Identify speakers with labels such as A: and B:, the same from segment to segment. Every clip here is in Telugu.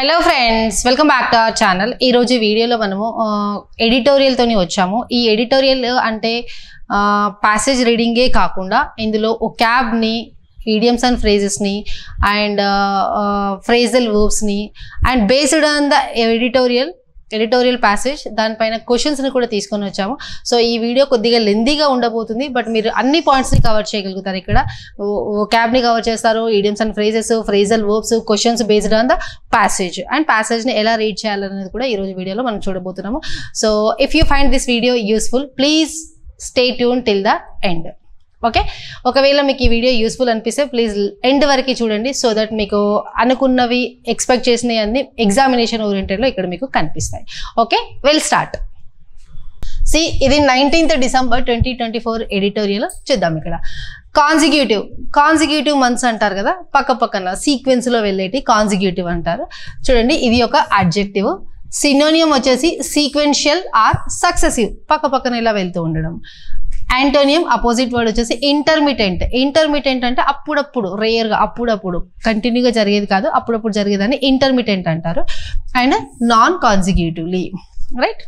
A: Hello friends, welcome back to our channel. ఈరోజు వీడియోలో మనము ఎడిటోరియల్తోని వచ్చాము. ఈ ఎడిటోరియల్ అంటే ప్యాసేజ్ రీడింగే కాకుండా ఇందులో ఒకాబ్ని, idioms and phrases ni and phrasal verbs ni and based on the editorial passage దానిపైన క్వశ్చన్స్ ని కూడా తీసుకొని వచ్చాము. సో ఈ వీడియో కొద్దిగా లెందీగా ఉండబోతుంది, బట్ మీరు అన్ని పాయింట్స్ ని కవర్ చేయగలుగుతారు. ఇక్కడ క్యాబ్ ని కవర్ చేస్తారు, idioms and phrases, phrasal verbs, questions based on the passage and passage ని ఎలా రీడ్ చేయాలనేది కూడా ఈ రోజు వీడియోలో మనం చూడబోతున్నాము. So if you find this video useful, please stay tune till the end. Okay, ఒకవేళ మీకు ఈ వీడియో యూస్ఫుల్ అనిపిస్తే ప్లీజ్ ఎండ్ వరకు చూడండి, సో దట్ మీకు అనుకున్నవి ఎక్స్పెక్ట్ చేసినవి అన్ని ఎగ్జామినేషన్ ఓరియంటెడ్లో ఇక్కడ మీకు కనిపిస్తాయి. Okay, will start. సి, ఇది 19th December 2024 ఎడిటోరియల్. చూద్దాం. ఇక్కడ కాన్సిక్యూటివ్ మంత్స్ అంటారు కదా, పక్కన సీక్వెన్స్లో వెళ్ళేటి కాన్సిక్యూటివ్ అంటారు. చూడండి, ఇది ఒక అడ్జెక్టివ్. సినోనియం వచ్చేసి సీక్వెన్షియల్ ఆర్ సక్సెసివ్, పక్కన ఇలా వెళ్తూ ఉండడం. యాంటోనియం అపోజిట్ వర్డ్ వచ్చేసి ఇంటర్మిటెంట్ అంటే అప్పుడప్పుడు, రేర్గా, అప్పుడప్పుడు, కంటిన్యూగా జరిగేది కాదు, అప్పుడప్పుడు జరిగేదాన్ని ఇంటర్మిటెంట్ అంటారు. And non consecutively, right.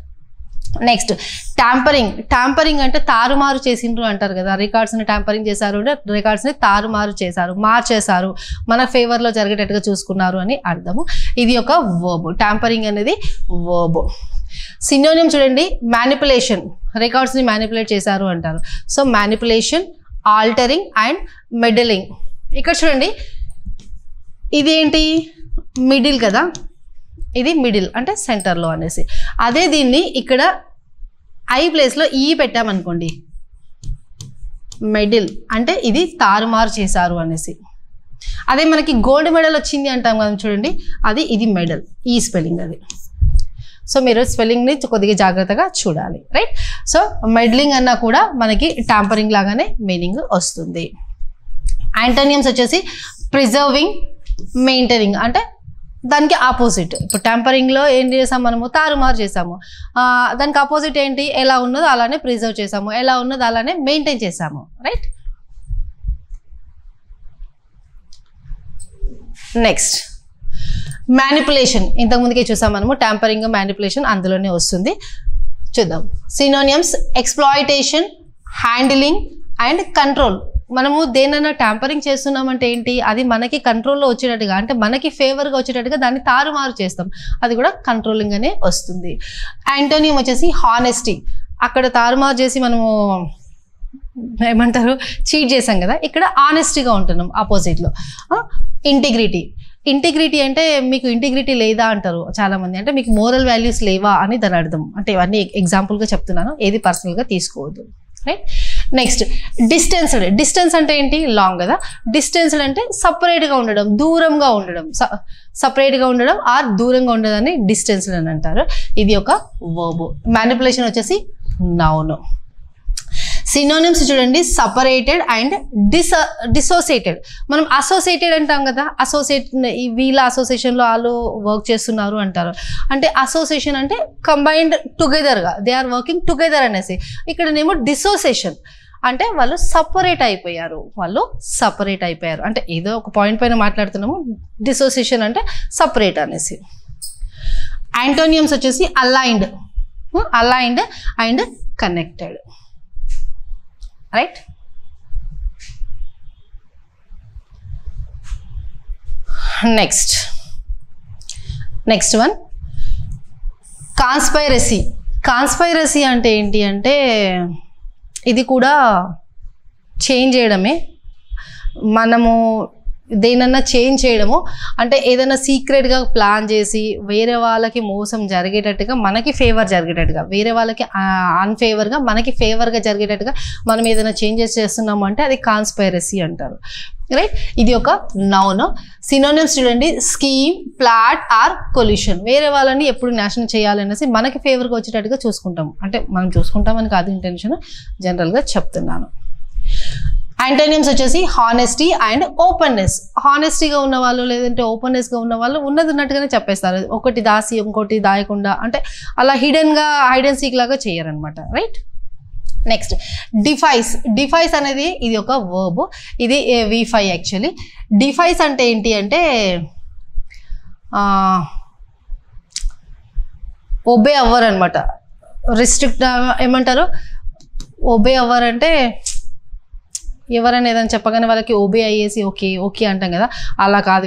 A: Next tampering అంటే తారుమారు చేసిండ్రు అంటారు కదా, రికార్డ్స్ని ట్యాంపరింగ్ చేశారు అంటే రికార్డ్స్ని తారుమారు చేశారు, మార్చేశారు, మన ఫేవర్లో జరిగేటట్టుగా చూసుకున్నారు అని అర్థము. ఇది ఒక వర్బ్, ట్యాంపరింగ్ అనేది వర్బ్. సినోనియం చూడండి, మ్యానిపులేషన్, రికార్డ్స్ని మ్యానిపులేట్ చేశారు అంటారు. So manipulation, altering and meddling. ఇక్కడ చూడండి, ఇది ఏంటి, మిడిల్ కదా, ఇది మిడిల్ అంటే సెంటర్లో అనేసి. అదే దీన్ని ఇక్కడ ఐ ప్లేస్లో ఈ పెట్టామనుకోండి, మెడిల్ అంటే ఇది తారుమారు చేశారు అనేసి. అదే మనకి గోల్డ్ మెడల్ వచ్చింది అంటాం కదా, చూడండి, ఇది మెడల్, ఈ స్పెల్లింగ్ అది. సో మీరు స్పెల్లింగ్ని కొద్దిగా జాగ్రత్తగా చూడాలి, రైట్. సో మెడ్లింగ్ అన్నా కూడా మనకి ట్యాంపరింగ్ లాగానే మీనింగ్ వస్తుంది. యాంటోనియమ్స్ వచ్చేసి ప్రిజర్వింగ్, మెయింటైనింగ్ అంటే దానికి ఆపోజిట్. ఇప్పుడు ట్యాంపరింగ్లో ఏం చేసాము, మనము తారుమారు చేసాము, దానికి ఆపోజిట్ ఏంటి, ఎలా ఉన్నదో అలానే ప్రిజర్వ్ చేసాము, ఎలా ఉన్నదో అలానే మెయింటైన్ చేసాము, రైట్. నెక్స్ట్ మ్యానిపులేషన్, ఇంతకుముందుకే చూసాం మనము, ట్యాంపరింగ్, మ్యానిపులేషన్ అందులోనే వస్తుంది. చూద్దాం. Synonyms exploitation, handling and control. మనము దేనైనా ట్యాంపరింగ్ చేస్తున్నామంటే ఏంటి, అది మనకి కంట్రోల్లో వచ్చేటట్టుగా, అంటే మనకి ఫేవర్గా వచ్చేటట్టుగా దాన్ని తారుమారు చేస్తాం, అది కూడా కంట్రోలింగ్ అనే వస్తుంది. యాంటోనియం వచ్చేసి హానెస్టీ, అక్కడ తారుమారు చేసి మనము ఏమంటారు, చీట్ చేసాం కదా, ఇక్కడ ఆనెస్టీగా ఉంటున్నాం ఆపోజిట్లో. ఇంటిగ్రిటీ అంటే మీకు ఇంటిగ్రిటీ లేదా అంటారు చాలామంది, అంటే మీకు మోరల్ వాల్యూస్ లేవా అని దాని అర్థం. అంటే ఇవన్నీ ఎగ్జాంపుల్గా చెప్తున్నాను, ఏది పర్సనల్గా తీసుకోవద్దు, రైట్. నెక్స్ట్ డిస్టెన్స్ అంటే ఏంటి, లాంగ్ కదా. డిస్టెన్స్డ్ అంటే సపరేట్గా ఉండడం, దూరంగా ఉండడం, సపరేట్గా ఉండడం ఆర్ దూరంగా ఉండడాన్ని డిస్టెన్స్డ్ అని అంటారు. ఇది ఒక వర్బ్. మ్యానిపులేషన్ వచ్చేసి నౌన్. సినోనిమ్స్ చూడండి, సపరేటెడ్ అండ్ డిసోసియేటెడ్. మనం అసోసియేటెడ్ అంటాం కదా, వీళ్ళ అసోసియేషన్లో వాళ్ళు వర్క్ చేస్తున్నారు అంటారు. అంటే అసోసియేషన్ అంటే కంబైన్డ్ టుగెదర్గా, దే ఆర్ వర్కింగ్ టుగెదర్ అనేసి. ఇక్కడనేమో డిసోసియేషన్ అంటే వాళ్ళు సపరేట్ అయిపోయారు, అంటే ఏదో ఒక పాయింట్ పైన మాట్లాడుతున్నాము, డిసోసియేషన్ అంటే సపరేట్ అనేసి. యాంటోనియమ్స్ వచ్చేసి aligned and connected, right. Next one conspiracy అంటే ఏంటి అంటే ఇది కూడా చేంజ్ చేయడమే. మనము దేనన్నా చేంజ్ చేయడము అంటే ఏదైనా సీక్రెట్గా ప్లాన్ చేసి వేరే వాళ్ళకి మోసం జరిగేటట్టుగా, మనకి ఫేవర్ జరిగేటట్టుగా, వేరే వాళ్ళకి అన్ఫేవర్గా మనకి ఫేవర్గా జరిగేటట్టుగా మనం ఏదైనా చేంజెస్ చేస్తున్నాము అంటే అది కాన్స్పైరసీ అంటారు, రైట్. ఇది ఒక నౌన్. సినోనిమ్స్ చూడండి, స్కీమ్, ప్లాట్ ఆర్ కొల్యూషన్. వేరే వాళ్ళని ఎప్పుడు నాశనం చేయాలనేసి మనకి ఫేవర్గా వచ్చేటట్టుగా చూసుకుంటాము, అంటే మనం చూసుకుంటామని కాదు ఇంటెన్షన్, జనరల్గా చెప్తున్నాను. యాంటోనియమ్స్ వచ్చేసి హానెస్టీ అండ్ ఓపెన్నెస్. హానెస్టీగా ఉన్న వాళ్ళు లేదంటే ఓపెన్నెస్గా ఉన్న వాళ్ళు ఉన్నది ఉన్నట్టుగానే చెప్పేస్తారు, ఒకటి దాసి ఇంకోటి దాయకుండా, అంటే అలా హైడ్ అండ్ సీక్ లాగా చేయరనమాట, రైట్. నెక్స్ట్ డిఫైస్ అనేది ఇది ఒక వర్బ్, ఇది V5 యాక్చువల్లీ. డిఫైస్ అంటే ఏంటి అంటే ఒబే అవ్వరు అనమాట. రిస్ట్రిక్ట్ ఏమంటారు, ఒబే అవ్వరు అంటే ఎవరైనా ఏదైనా చెప్పగానే వాళ్ళకి ఒబే అయ్యేసి ఓకే ఓకే అంటాం కదా, అలా కాదు.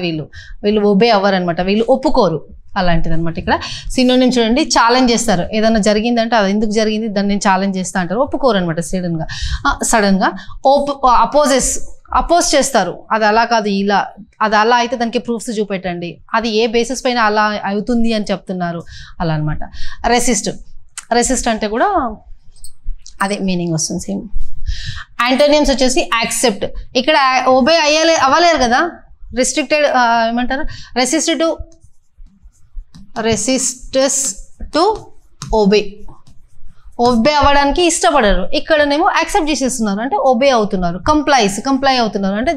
A: వీళ్ళు ఒబే అవ్వరు అనమాట, వీళ్ళు ఒప్పుకోరు. అలాంటిది అనమాట. ఇక్కడ సినోనిమ్ చూడండి, ఛాలెంజ్ చేస్తారు. ఏదైనా జరిగిందంటే అది ఎందుకు జరిగింది, దాన్ని నేను ఛాలెంజ్ చేస్తా అంటారు. ఒప్పుకోరు అనమాట సడన్గా. అపోజ్ చేస్తారు. అది అలా కాదు, ఇలా, అది అలా అయితే దానికి ప్రూఫ్స్ చూపెట్టండి, అది ఏ బేసిస్ పైన అలా అవుతుంది అని చెప్తున్నారు, అలా అనమాట. రెసిస్ట్ అంటే కూడా అదే మీనింగ్ వస్తుంది, సేమ్. యాంటోనియమ్స్ వచ్చేసి యాక్సెప్ట్. ఇక్కడ ఒబే అవ్వలేరు కదా, రిస్ట్రిక్టెడ్ ఏమంటారు, రెసిస్టెస్ టు ఒబే అవ్వడానికి ఇష్టపడరు. ఇక్కడనేమో యాక్సెప్ట్ చేసేస్తున్నారు అంటే ఒబే అవుతున్నారు, కంప్లై అవుతున్నారు అంటే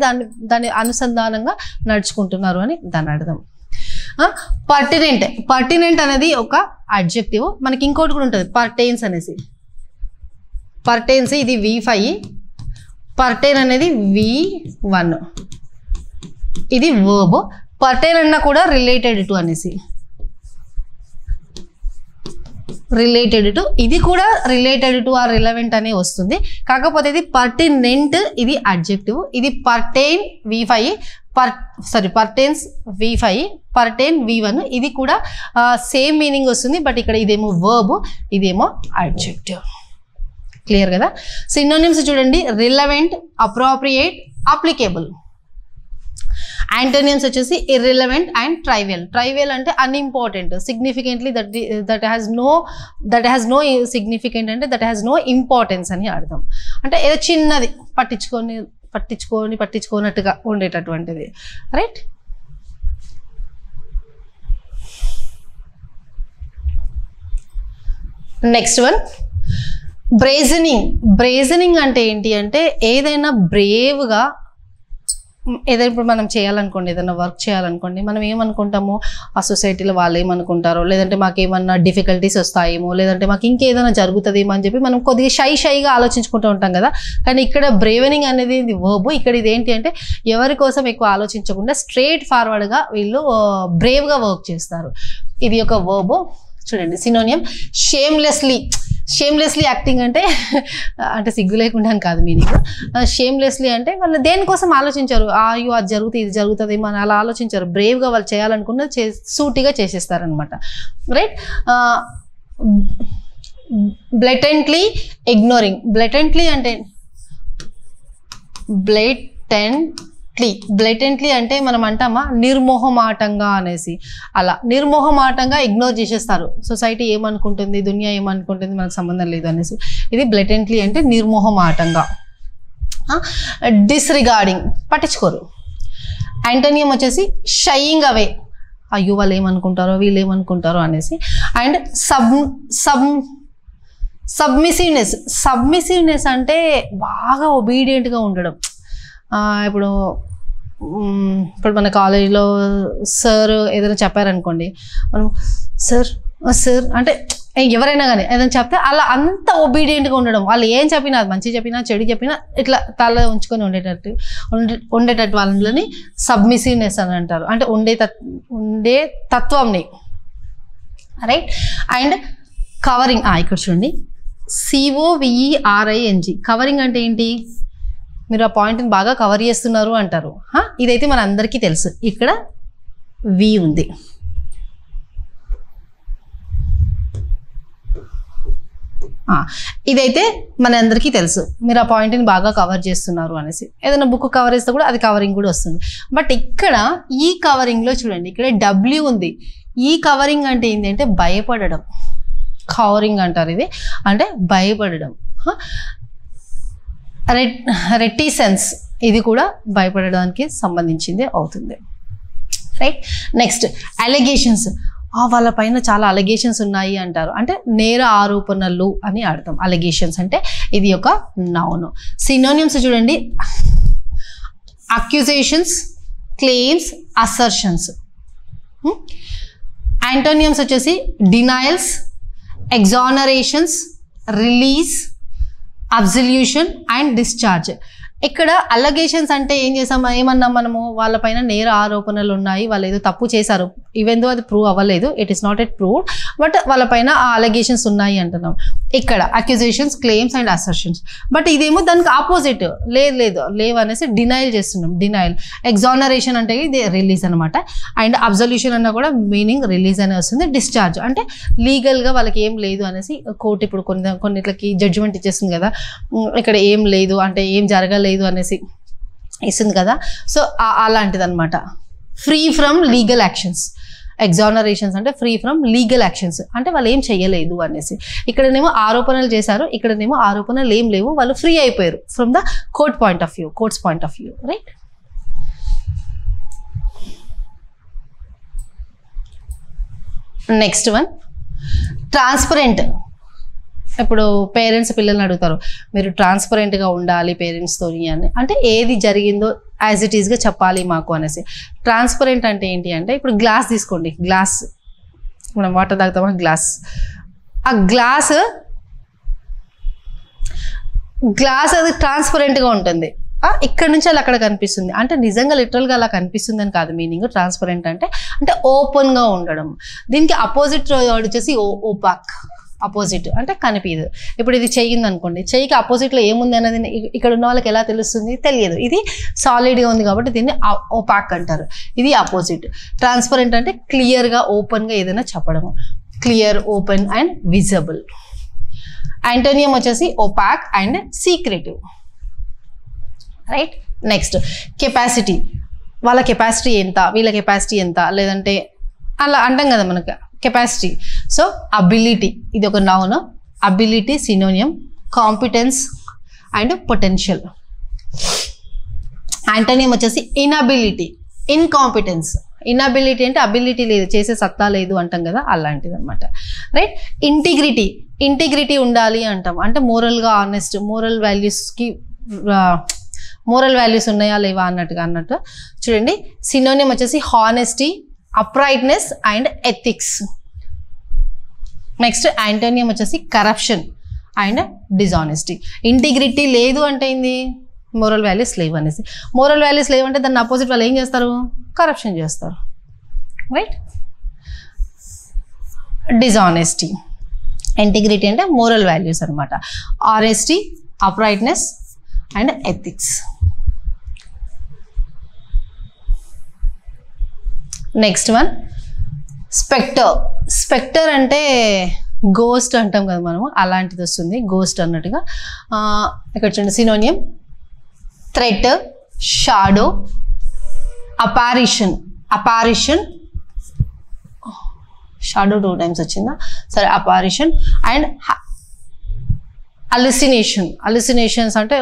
A: దాని అనుసంధానంగా నడుచుకుంటున్నారు అని దాని అర్థం. పర్టినెంట్ అనేది ఒక అడ్జెక్టివ్. మనకి ఇంకోటి కూడా ఉంటుంది, పర్టైన్స్ అనేసి. పర్టైన్స్ ఇది V5, పర్టైన్ అనేది V1. ఇది వర్బ్. పర్టైన్ అన్నా కూడా రిలేటెడ్ టు అనేసి, రిలేటెడ్ టు, ఇది కూడా రిలేటెడ్ టు ఆర్ రిలవెంట్ అనే వస్తుంది. కాకపోతే ఇది పర్టినెంట్, ఇది అడ్జెక్టివ్. ఇది pertain V5, pertains V5, pertain V1. ఇది కూడా సేమ్ మీనింగ్ వస్తుంది, బట్ ఇక్కడ ఇదేమో వర్బ్, ఇదేమో అడ్జెక్టివ్. క్లియర్ కదా. సినోనిమ్స్ చూడండి, రిలవెంట్, అప్రోప్రియేట్, అప్లికేబుల్. యాంటోనియమ్స్ వచ్చేసి ఇర్రిలవెంట్ అండ్ ట్రైవియల్ అంటే unimportant, significantly that has no significant అంటే దట్ హ్యాస్ నో ఇంపార్టెన్స్ అని అర్థం. అంటే ఏదో చిన్నది, పట్టించుకోనట్టుగా ఉండేటటువంటిది, రైట్. నెక్స్ట్ వన్, బ్రేజనింగ్ అంటే ఏంటి అంటే ఏదైనా బ్రేవ్గా, ఏదైనా ఇప్పుడు మనం చేయాలనుకోండి, ఏదైనా వర్క్ చేయాలనుకోండి, మనం ఏమనుకుంటామో ఆ సొసైటీలో వాళ్ళు ఏమనుకుంటారో, లేదంటే మాకు ఏమన్నా డిఫికల్టీస్ వస్తాయేమో, లేదంటే మాకు ఇంకేదైనా జరుగుతుందేమో అని చెప్పి మనం కొద్దిగా షైగా ఆలోచించుకుంటూ ఉంటాం కదా. కానీ ఇక్కడ బ్రేవనింగ్ అనేది ఇది వర్బ్. ఇక్కడ ఇది ఏంటి అంటే ఎవరి కోసం ఎక్కువ ఆలోచించకుండా స్ట్రైట్ ఫార్వర్డ్గా వీళ్ళు బ్రేవ్గా వర్క్ చేస్తారు. ఇది ఒక వర్బ్. చూడండి సినోనియం, షేమ్లెస్లీ యాక్టింగ్ అంటే సిగ్గు లేకుండా కాదు మీనింగ్. షేమ్లెస్లీ అంటే వాళ్ళు దేనికోసం ఆలోచించారు, అయ్యో అది జరుగుతుంది ఇది జరుగుతుందేమో అని అలా ఆలోచించారు. బ్రేవ్గా వాళ్ళు చేయాలనుకున్నది సూటిగా చేసేస్తారనమాట, రైట్. బ్లెటెంట్లీ ఇగ్నోరింగ్. బ్లెటెంట్లీ అంటే మనం అంటామా నిర్మోహమాటంగా అనేసి, అలా నిర్మోహమాటంగా ఇగ్నోర్ చేసేస్తారు. సొసైటీ ఏమనుకుంటుంది, దునియా ఏమనుకుంటుంది, మనకు సంబంధం లేదు అనేసి. ఇది బ్లెటెంట్లీ అంటే నిర్మోహమాటంగా. డిస్రిగార్డింగ్, పట్టించుకోరు. యాంటోనియం వచ్చేసి షైయింగ్ అవే, అయ్యో వాళ్ళు ఏమనుకుంటారో వీళ్ళు ఏమనుకుంటారో అనేసి. అండ్ సబ్మిసివ్నెస్ అంటే బాగా ఒబీడియంట్గా ఉండడం. ఇప్పుడు మన కాలేజ్లో సార్ ఏదైనా చెప్పారనుకోండి, మనం సార్ అంటే ఎవరైనా కానీ ఏదైనా చెప్తే అలా అంత ఒబీడియంట్గా ఉండడం. వాళ్ళు ఏం చెప్పినా, అది మంచి చెప్పినా చెడు చెప్పినా ఇట్లా తల ఉంచుకొని ఉండేటట్టు వాళ్ళని సబ్మిసివ్నెస్ అని అంటారు. అంటే ఉండే తత్వంని, రైట్. అండ్ కవరింగ్, ఇక్కడ చూడండి COVERING. కవరింగ్ అంటే ఏంటి, మీరు ఆ పాయింట్ని బాగా కవర్ చేస్తున్నారు అంటారు. ఇదైతే మన అందరికీ తెలుసు. ఇక్కడ వి ఉంది. ఇదైతే మన అందరికీ తెలుసు, మీరు ఆ పాయింట్ని బాగా కవర్ చేస్తున్నారు అనేసి. ఏదైనా బుక్ కవర్ చేస్తే కూడా అది కవరింగ్ కూడా వస్తుంది. బట్ ఇక్కడ ఈ కవరింగ్లో చూడండి, ఇక్కడ W ఉంది. ఈ కవరింగ్ అంటే ఏంటి అంటే భయపడడం. కవరింగ్ అంటారు ఇది, అంటే భయపడడం. రెటిసెన్స్, ఇది కూడా భయపడడానికి సంబంధించింది అవుతుంది, రైట్. Next allegations. వాళ్ళ పైన చాలా అలిగేషన్స్ ఉన్నాయి అంటారు, అంటే నేర ఆరోపణలు అని అర్థం. అలిగేషన్స్ అంటే ఇది ఒక నౌన్. సినోనిమ్స్ చూడండి, అక్యూజేషన్స్, క్లెయిమ్స్, అసర్షన్స్. యాంటోనియమ్స్ వచ్చేసి డినయల్స్, ఎగ్జానరేషన్స్, రిలీజ్, అబ్సల్యూషన్ అండ్ డిశ్చార్జ్. ఇక్కడ అలగేషన్స్ అంటే ఏం చేసాం, ఏమన్నాం మనము, వాళ్ళపైన నేర ఆరోపణలు ఉన్నాయి, వాళ్ళు ఏదో తప్పు చేశారు, ఈవెన్ దో అది ప్రూవ్ అవ్వలేదు, it is not at proved, but వాళ్ళపైన ఆ అలగేషన్స్ ఉన్నాయి అంటున్నాం. ఇక్కడ accusations, claims and assertions. But ఇదేమో దానికి ఆపోజిట్, లేవు అనేసి డినైల్ చేస్తున్నాం. డినైల్. ఎగ్జానరేషన్ అంటే ఇది రిలీజ్ అనమాట. అండ్ అబ్జల్యూషన్ అన్న కూడా మీనింగ్ రిలీజ్ అనే వస్తుంది. డిశ్చార్జ్ అంటే లీగల్గా వాళ్ళకి ఏం లేదు అనేసి కోర్టు ఇప్పుడు కొన్నిట్లకి జడ్జిమెంట్ ఇచ్చేస్తుంది కదా, ఇక్కడ ఏం లేదు అంటే ఏం జరగలేదు అనేసి ఇస్తుంది కదా. సో అలాంటిది అనమాట. Free from legal actions. Exonerations అంటే ఫ్రీ ఫ్రమ్ లీగల్ యాక్షన్స్ అంటే వాళ్ళు ఏం చెయ్యలేదు అనేసి. ఇక్కడనేమో ఆరోపణలు చేశారు, ఇక్కడనేమో ఆరోపణలు ఏం లేవు, వాళ్ళు ఫ్రీ అయిపోయారు from the courts point of view, right. Next one transparent. ఇప్పుడు పేరెంట్స్ పిల్లల్ని అడుగుతారు, మీరు ట్రాన్స్పరెంట్గా ఉండాలి పేరెంట్స్తో అని, అంటే ఏది జరిగిందో యాజ్ ఇట్ ఈస్గా చెప్పాలి మాకు అనేసి. ట్రాన్స్పరెంట్ అంటే ఏంటి అంటే, ఇప్పుడు గ్లాస్ తీసుకోండి, గ్లాస్ మనం వాటర్ తాగుతామా, గ్లాస్, ఆ గ్లాస్ అది ట్రాన్స్పరెంట్గా ఉంటుంది, ఇక్కడ నుంచి అలా అక్కడ కనిపిస్తుంది అంటే నిజంగా లిటరల్గా అలా కనిపిస్తుంది అని కాదు మీనింగ్. ట్రాన్స్పరెంట్ అంటే ఓపెన్గా ఉండడం. దీనికి అపోజిట్ వచ్చేసి ఓపాక్. అపోజిట్ అంటే కనిపించదు. ఇప్పుడు ఇది చెయ్యింది అనుకోండి, చెయ్యికి అపోజిట్లో ఏముంది అనేది ఇక్కడ ఉన్న వాళ్ళకి ఎలా తెలుస్తుంది, తెలియదు. ఇది సాలిడ్గా ఉంది కాబట్టి దీన్ని ఓపాక్ అంటారు. ఇది అపోజిట్. ట్రాన్స్పరెంట్ అంటే క్లియర్గా, ఓపెన్గా ఏదైనా చెప్పడము. Clear, open and visible. Antonym వచ్చేసి opaque and secretive, right. Next capacity. వాళ్ళ కెపాసిటీ ఎంత, వీళ్ళ కెపాసిటీ ఎంత, లేదంటే అలా అంటాం కదా మనకి కెపాసిటీ. సో అబిలిటీ, ఇది ఒక noun. Ability synonym. Competence and potential. Antonym వచ్చేసి ఇన్అబిలిటీ, ఇన్కాంపిటెన్స్. ఇన్అబిలిటీ అంటే అబిలిటీ లేదు, చేసే సత్తా లేదు అంటాం కదా, అలాంటిది అనమాట, రైట్. ఇంటిగ్రిటీ ఉండాలి అంటాం, అంటే మోరల్గా ఆనెస్ట్, మోరల్ వాల్యూస్ ఉన్నాయా లేవా అన్నట్టు చూడండి. సినోనియం వచ్చేసి honesty, uprightness and ethics. Next antonym వచ్చేసి కరప్షన్ అండ్ డిజానెస్టీ. ఇంటిగ్రిటీ లేదు అంటే ఏంది, మోరల్ వాల్యూస్ లేవు అనేసి. మోరల్ వాల్యూస్ లేవు అంటే దాన్ని అపోజిట్ వాళ్ళు ఏం చేస్తారు, కరప్షన్ చేస్తారు, రైట్. డిజానెస్టీ. ఇంటిగ్రిటీ అంటే మోరల్ వాల్యూస్ అనమాట. Honesty, uprightness and ethics. Next one spectre అంటే గోస్ట్ అంటాం కదా మనము, అలాంటిది వస్తుంది గోస్ట్ అన్నట్టుగా. ఇక్కడ చూడండి synonym threat, shadow, apparition. Shadow 2 times వచ్చిందా, సరే. అపారిషన్ అండ్ అలిసినేషన్స్ అంటే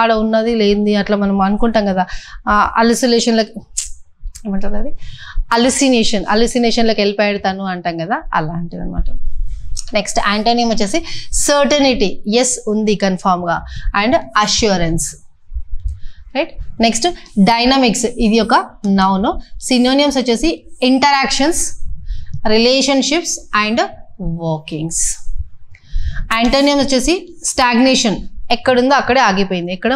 A: ఆడ ఉన్నది లేనిది అట్లా మనం అనుకుంటాం కదా, అలిసినేషన్లకి ఏమంటారు అది, అలిసినేషన్లోకి వెళ్ళిపోయాడుతాను అంటాం కదా, అలాంటిది అనమాట. నెక్స్ట్ యాంటోనియం వచ్చేసి సర్టనిటీ, ఎస్ ఉంది కన్ఫామ్గా, and assurance, right. Next dynamics, ఇది ఒక నౌన్. సినోనియమ్స్ వచ్చేసి ఇంటరాక్షన్స్, రిలేషన్షిప్స్ అండ్ వర్కింగ్స్. యాంటోనియం వచ్చేసి స్టాగ్నేషన్, ఎక్కడుందో అక్కడే ఆగిపోయింది, ఎక్కడ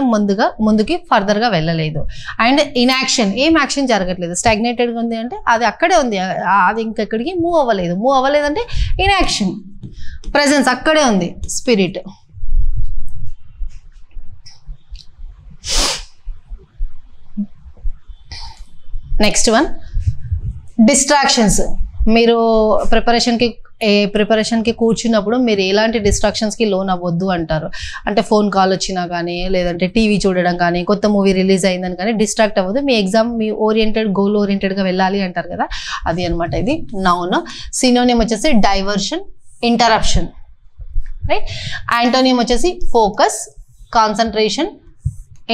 A: ముందుకి ఫర్దర్గా వెళ్ళలేదు. అండ్ ఇన్యాక్షన్, ఏం యాక్షన్ జరగట్లేదు, స్టాగ్నేటెడ్గా ఉంది అంటే అది అక్కడే ఉంది, అది ఇంకెక్కడికి మూవ్ అవ్వలేదు అంటే ఇన్యాక్షన్. ప్రెజెన్స్ అక్కడే ఉంది, స్పిరిట్. Next one distractions. మీరు ప్రిపరేషన్కి కూర్చున్నప్పుడు మీరు ఎలాంటి డిస్ట్రాక్షన్స్కి లోన్ అవ్వద్దు అంటారు. అంటే ఫోన్ కాల్ వచ్చినా కానీ, లేదంటే టీవీ చూడడం కానీ, కొత్త మూవీ రిలీజ్ అయిందని కానీ డిస్ట్రాక్ట్ అవ్వద్దు, మీ ఎగ్జామ్ మీ గోల్ ఓరియంటెడ్గా వెళ్ళాలి అంటారు కదా, అది అనమాట. ఇది నౌన్. సినోనియం వచ్చేసి డైవర్షన్, ఇంటరప్షన్, రైట్. యాంటోనియం వచ్చేసి focus, concentration,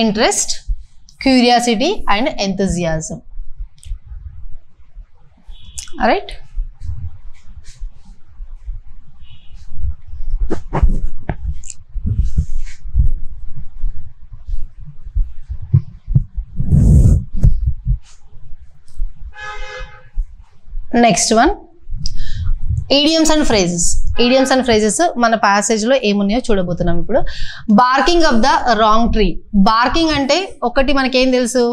A: interest, curiosity and enthusiasm, right. Next one idioms and phrases మన ప్యాసేజ్లో ఏమున్నాయో చూడబోతున్నాం ఇప్పుడు. Barking of the wrong tree. Barking అంటే ఒకటి మనకేం తెలుసు,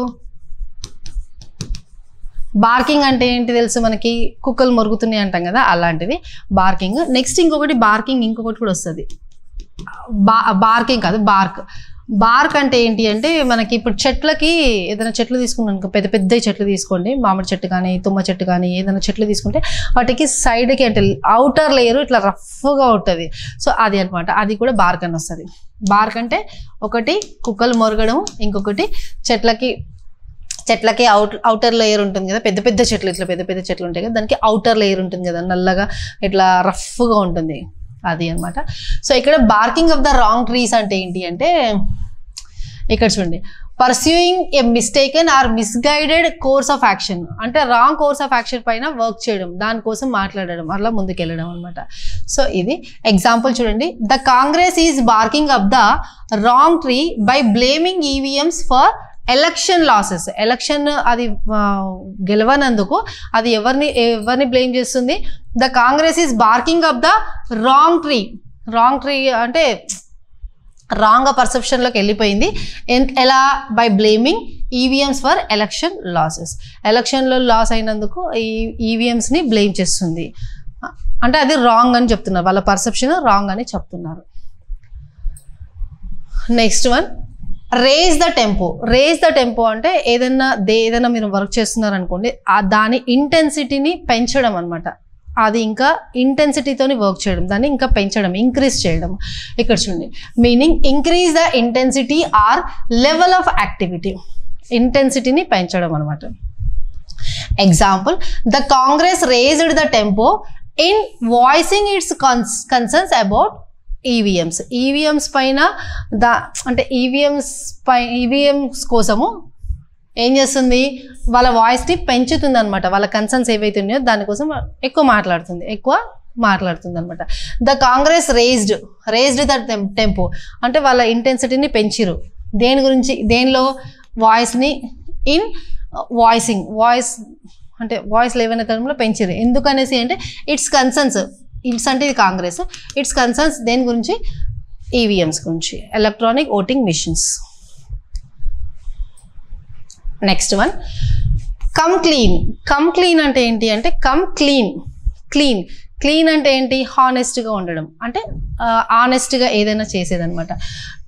A: బార్కింగ్ అంటే ఏంటి తెలుసు మనకి, కుక్కలు మొరుగుతున్నాయి అంటాం కదా, అలాంటిది బార్కింగ్. నెక్స్ట్ ఇంకొకటి కూడా వస్తుంది, బార్కింగ్ కాదు, బార్క్ అంటే ఏంటి అంటే మనకి ఇప్పుడు చెట్లకి ఏదైనా చెట్లు తీసుకున్నాను, పెద్ద పెద్ద చెట్లు తీసుకోండి, మామిడి చెట్టు కానీ తుమ్మ చెట్టు కానీ ఏదైనా చెట్లు తీసుకుంటే వాటికి సైడ్కి అంటే అవుటర్ లేయర్ ఇట్లా రఫ్గా ఉంటుంది. సో అది అనమాట, అది కూడా బార్క్ అని వస్తుంది. బార్క్ అంటే ఒకటి కుక్కలు మొరగడం, ఇంకొకటి చెట్లకి అవుటర్ లేయర్ ఉంటుంది కదా, పెద్ద పెద్ద చెట్లు ఉంటాయి కదా, దానికి అవుటర్ లేయర్ ఉంటుంది కదా, నల్లగా ఇట్లా రఫ్గా ఉంటుంది, అది అనమాట. సో ఇక్కడ barking of the wrong trees అంటే ఏంటి అంటే, ఇక్కడ చూడండి, pursuing a mistaken or misguided course of action, అంటే రాంగ్ కోర్స్ ఆఫ్ యాక్షన్ పైన వర్క్ చేయడం, దానికోసం మాట్లాడడం, అలా ముందుకెళ్ళడం అనమాట. సో ఇది ఎగ్జాంపుల్ చూడండి. The Congress is barking of the wrong tree by blaming EVMs for election losses. Election అది గెలవనందుకు అది ఎవరిని బ్లేమ్ చేస్తుంది, the Congress is barking of the wrong tree అంటే రాంగ్ పర్సెప్షన్లోకి వెళ్ళిపోయింది. ఎలా, by blaming EVMs for election losses. ఎలక్షన్లో లాస్ అయినందుకు ఈ ఈవీఎంస్ని బ్లేమ్ చేస్తుంది, అంటే అది రాంగ్ అని చెప్తున్నారు, వాళ్ళ పర్సెప్షన్ రాంగ్ అని చెప్తున్నారు. Next one, raise the tempo అంటే ఏదైనా మీరు వర్క్ చేస్తున్నారు అనుకోండి, దాని ఇంటెన్సిటీని పెంచడం అనమాట. అది ఇంకా ఇంటెన్సిటీతోని వర్క్ చేయడం, దాన్ని ఇంకా పెంచడం, ఇంక్రీజ్ చేయడం. ఇక్కడ చూడండి, meaning increase the intensity or level of activity. ఇంటెన్సిటీని పెంచడం అనమాట. Example, the Congress raised the tempo in voicing its concerns about EVMs పైన అంటే ఈవీఎంస్ కోసము ఏం చేస్తుంది, వాళ్ళ వాయిస్ని పెంచుతుంది అనమాట. వాళ్ళ కన్సర్న్స్ ఏవైతే ఉన్నాయో దానికోసం ఎక్కువ మాట్లాడుతుంది అనమాట. The Congress raised the tempo అంటే వాళ్ళ ఇంటెన్సిటీని పెంచిరు. దేని గురించి, దేనిలో, వాయిస్ని ఇన్ వాయిస్ అంటే వాయిస్ లెవెల్ టైంలో పెంచిరు. ఎందుకనేసి అంటే ఇట్స్ అంటే ఇది కాంగ్రెస్, ఇట్స్ కన్సర్న్స్ దేని గురించి, ఈవీఎంస్ గురించి, electronic voting machines. Next one, come clean అంటే ఏంటి అంటే, క్లీన్ అంటే ఏంటి, హానెస్ట్గా ఉండడం, అంటే ఆనెస్ట్గా ఏదైనా చేసేదనమాట.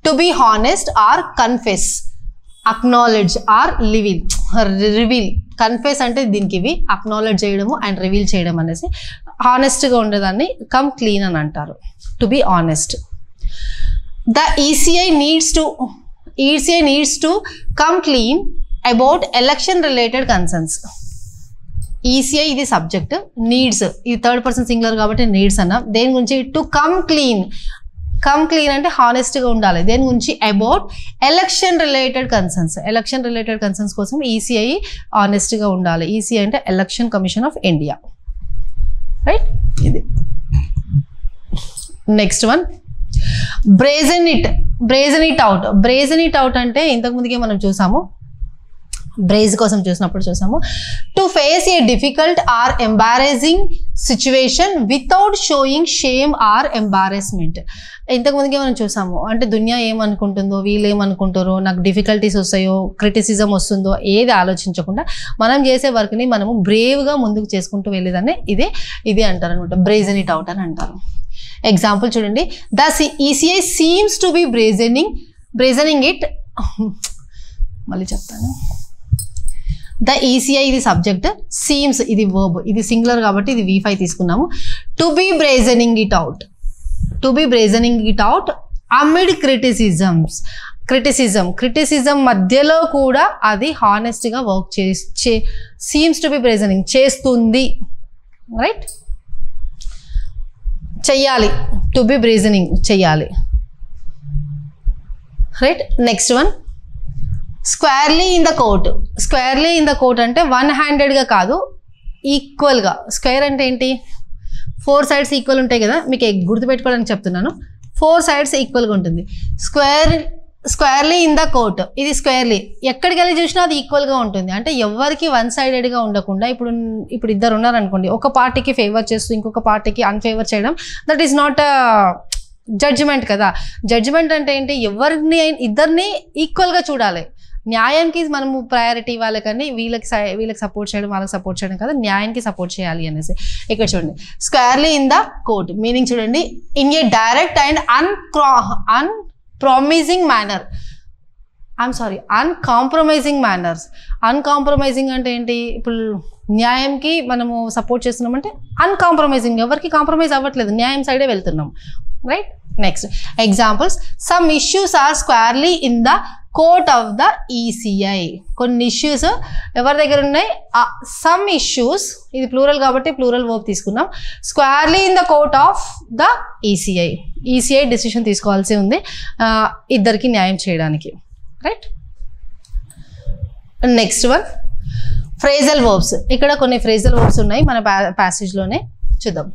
A: To be honest or confess, acknowledge or reveal. Confess అంటే దీనికి ఇవి, అక్నాలెడ్జ్ చేయడము అండ్ రివీల్ చేయడం అనేసి, హానెస్ట్గా ఉండేదాన్ని కమ్ క్లీన్ అని అంటారు, to be honest. The ECI needs to come clean about election related concerns. ECI ఇది సబ్జెక్ట్, నీడ్స్ ఇది థర్డ్ పర్సన్ సింగులర్ కాబట్టి నీడ్స్ అన్న. దేని గురించి, టు కమ్ క్లీన్ అంటే హానెస్ట్గా ఉండాలి. దేని గురించి, అబౌట్ ఎలక్షన్ రిలేటెడ్ కన్సర్న్స్ కోసం ఈసీఐ ఆనెస్ట్గా ఉండాలి. ఈసీఐ అంటే election commission of India, right. ఇది next one, brazen it out అంటే ఇంతకుముందుకే మనం చూసాము, బ్రేజ్ కోసం చూసాము. To face a difficult or embarrassing situation without showing shame or embarrassment. ఇంతకుముందుకే మనం చూసాము, అంటే దునియా ఏమనుకుంటుందో, వీళ్ళు ఏమనుకుంటారో, నాకు డిఫికల్టీస్ వస్తాయో, క్రిటిసిజం వస్తుందో ఏది ఆలోచించకుండా మనం చేసే వర్క్ని మనము బ్రేవ్గా ముందుకు చేసుకుంటూ వెళ్ళేదాన్ని ఇది అంటారు అనమాట, బ్రేజన్ ఇట్ అవుట్ అని అంటారు. ఎగ్జాంపుల్ చూడండి, the ECI seems to be brazening it. మళ్ళీ చెప్తాను. ద ఈసీఐ ఇది సబ్జెక్ట్, సీమ్స్ ఇది వర్బ్, ఇది సింగులర్ కాబట్టి ఇది V5 తీసుకున్నాము. To be brazening it out amid criticism మధ్యలో కూడా అది హానెస్ట్గా work seems to be brazening చేస్తుంది, రైట్, చెయ్యాలి, టు బి బ్రేజనింగ్ చెయ్యాలి, right. Next one, squarely in the court అంటే వన్ హ్యాండెడ్గా కాదు, ఈక్వల్గా. స్క్వేర్ అంటే ఏంటి, 4 sides ఈక్వల్ ఉంటాయి కదా, మీకు గుర్తుపెట్టుకోవడానికి చెప్తున్నాను. 4 sides ఈక్వల్గా ఉంటుంది. స్క్వేర్లీ ఇన్ ద కోర్ట్, ఇది స్క్వేర్లీ ఎక్కడికి వెళ్ళి చూసినా అది ఈక్వల్గా ఉంటుంది. అంటే ఎవరికి వన్ సైడెడ్గా ఉండకుండా, ఇప్పుడు ఇద్దరు ఉన్నారనుకోండి, ఒక పార్టీకి ఫేవర్ చేస్తూ ఇంకొక పార్టీకి అన్ఫేవర్ చేయడం, దట్ ఈస్ నాట్ జడ్జిమెంట్ కదా. జడ్జిమెంట్ అంటే ఏంటి, ఇద్దరిని ఈక్వల్గా చూడాలి. న్యాయానికి మనము ప్రయారిటీ ఇవ్వాలి, కానీ వీళ్ళకి సపోర్ట్ చేయడం వాళ్ళకి సపోర్ట్ చేయడం కదా, న్యాయానికి సపోర్ట్ చేయాలి అనేసి. ఇక్కడ చూడండి, squarely in the court meaning చూడండి, in a direct and uncompromising manners. Uncompromising అంటే ఏంటి, ఇప్పుడు న్యాయంకి మనము సపోర్ట్ చేస్తున్నామంటే అన్కాంప్రమైజింగ్, ఎవరికి కాంప్రమైజ్ అవ్వట్లేదు, న్యాయం సైడే వెళ్తున్నాం, right. Next examples, some issues are squarely in the court of the ECI. కొన్ని ఇష్యూస్ ఎవరి దగ్గర ఉన్నాయి, సమ్ ఇష్యూస్, ఇది ప్లూరల్ కాబట్టి ప్లూరల్ వర్బ్ తీసుకున్నాం. Squarely in the court of the ECI, ECI decision తీసుకోవాల్సి ఉంది ఇద్దరికి న్యాయం చేయడానికి, right. Next one phrasal verbs. ఇక్కడ కొన్ని ఫ్రేజల్ వర్బ్స్ ఉన్నాయి మన ప్యాసేజ్లోనే చూద్దాం.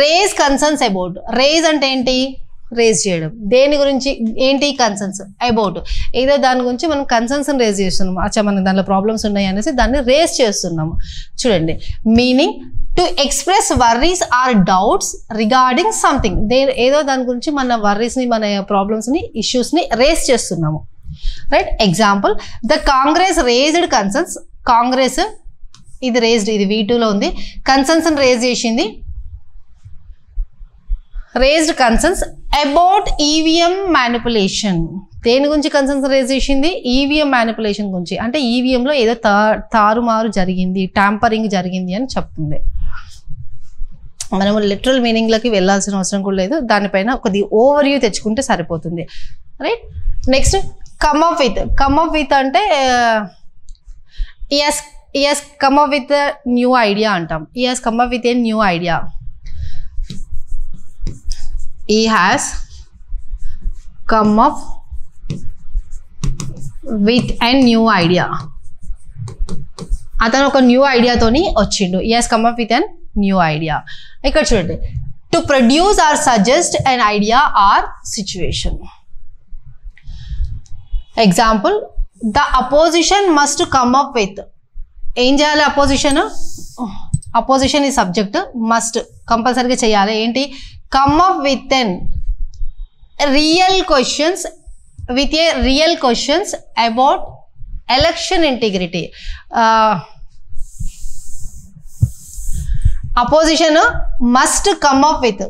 A: Raise concerns about. రేజ్ అంటే ఏంటి, రేజ్ చేయడం. దేని గురించి, ఏంటి కన్సర్న్స్, అబౌట్, ఏదో దాని గురించి మనం కన్సర్న్స్ రేజ్ చేస్తున్నాము. అచ్చా మనకి దాంట్లో ప్రాబ్లమ్స్ ఉన్నాయి అనేసి దాన్ని రేజ్ చేస్తున్నాము. చూడండి, meaning to express worries or doubts regarding something. ఏదో దాని గురించి మన వర్రీస్ని, మన ప్రాబ్లమ్స్ని, ఇష్యూస్ని రేజ్ చేస్తున్నాము, right. Example, the Congress raised concerns. Congress ఇది రేజ్డ్, ఇది V2లో ఉంది, కన్సర్న్స్ రేజ్ చేసింది, raised concerns about EVM manipulation. దేని గురించి కన్సర్న్స్ రేజ్ చేసింది, ఈవీఎం మ్యానిపులేషన్ గురించి. అంటే ఈవీఎంలో ఏదో తారుమారు జరిగింది, ట్యాంపరింగ్ జరిగింది అని చెప్తుంది. మనము లిటరల్ మీనింగ్లోకి వెళ్ళాల్సిన అవసరం కూడా లేదు, దానిపైన కొద్ది ఓవర్ వ్యూ తెచ్చుకుంటే సరిపోతుంది, right. Next come up with అంటే yes come up with new idea అంటాం. Yes come up with a new idea. He has come up with a new idea. అతను ఒక న్యూ ఐడియాతోని వచ్చిండు. He has come up with a new idea. ఇక్కడ చూడండి, to produce are suggest an idea or situation. Example, the opposition must come up with. ఏం చేయాలి అపోజిషన్? అపోజిషన్ ఈ సబ్జెక్ట్, మస్ట్ కంపల్సరీగా చేయాలి. ఏంటి, come up with real questions about election integrity. Opposition must come up with,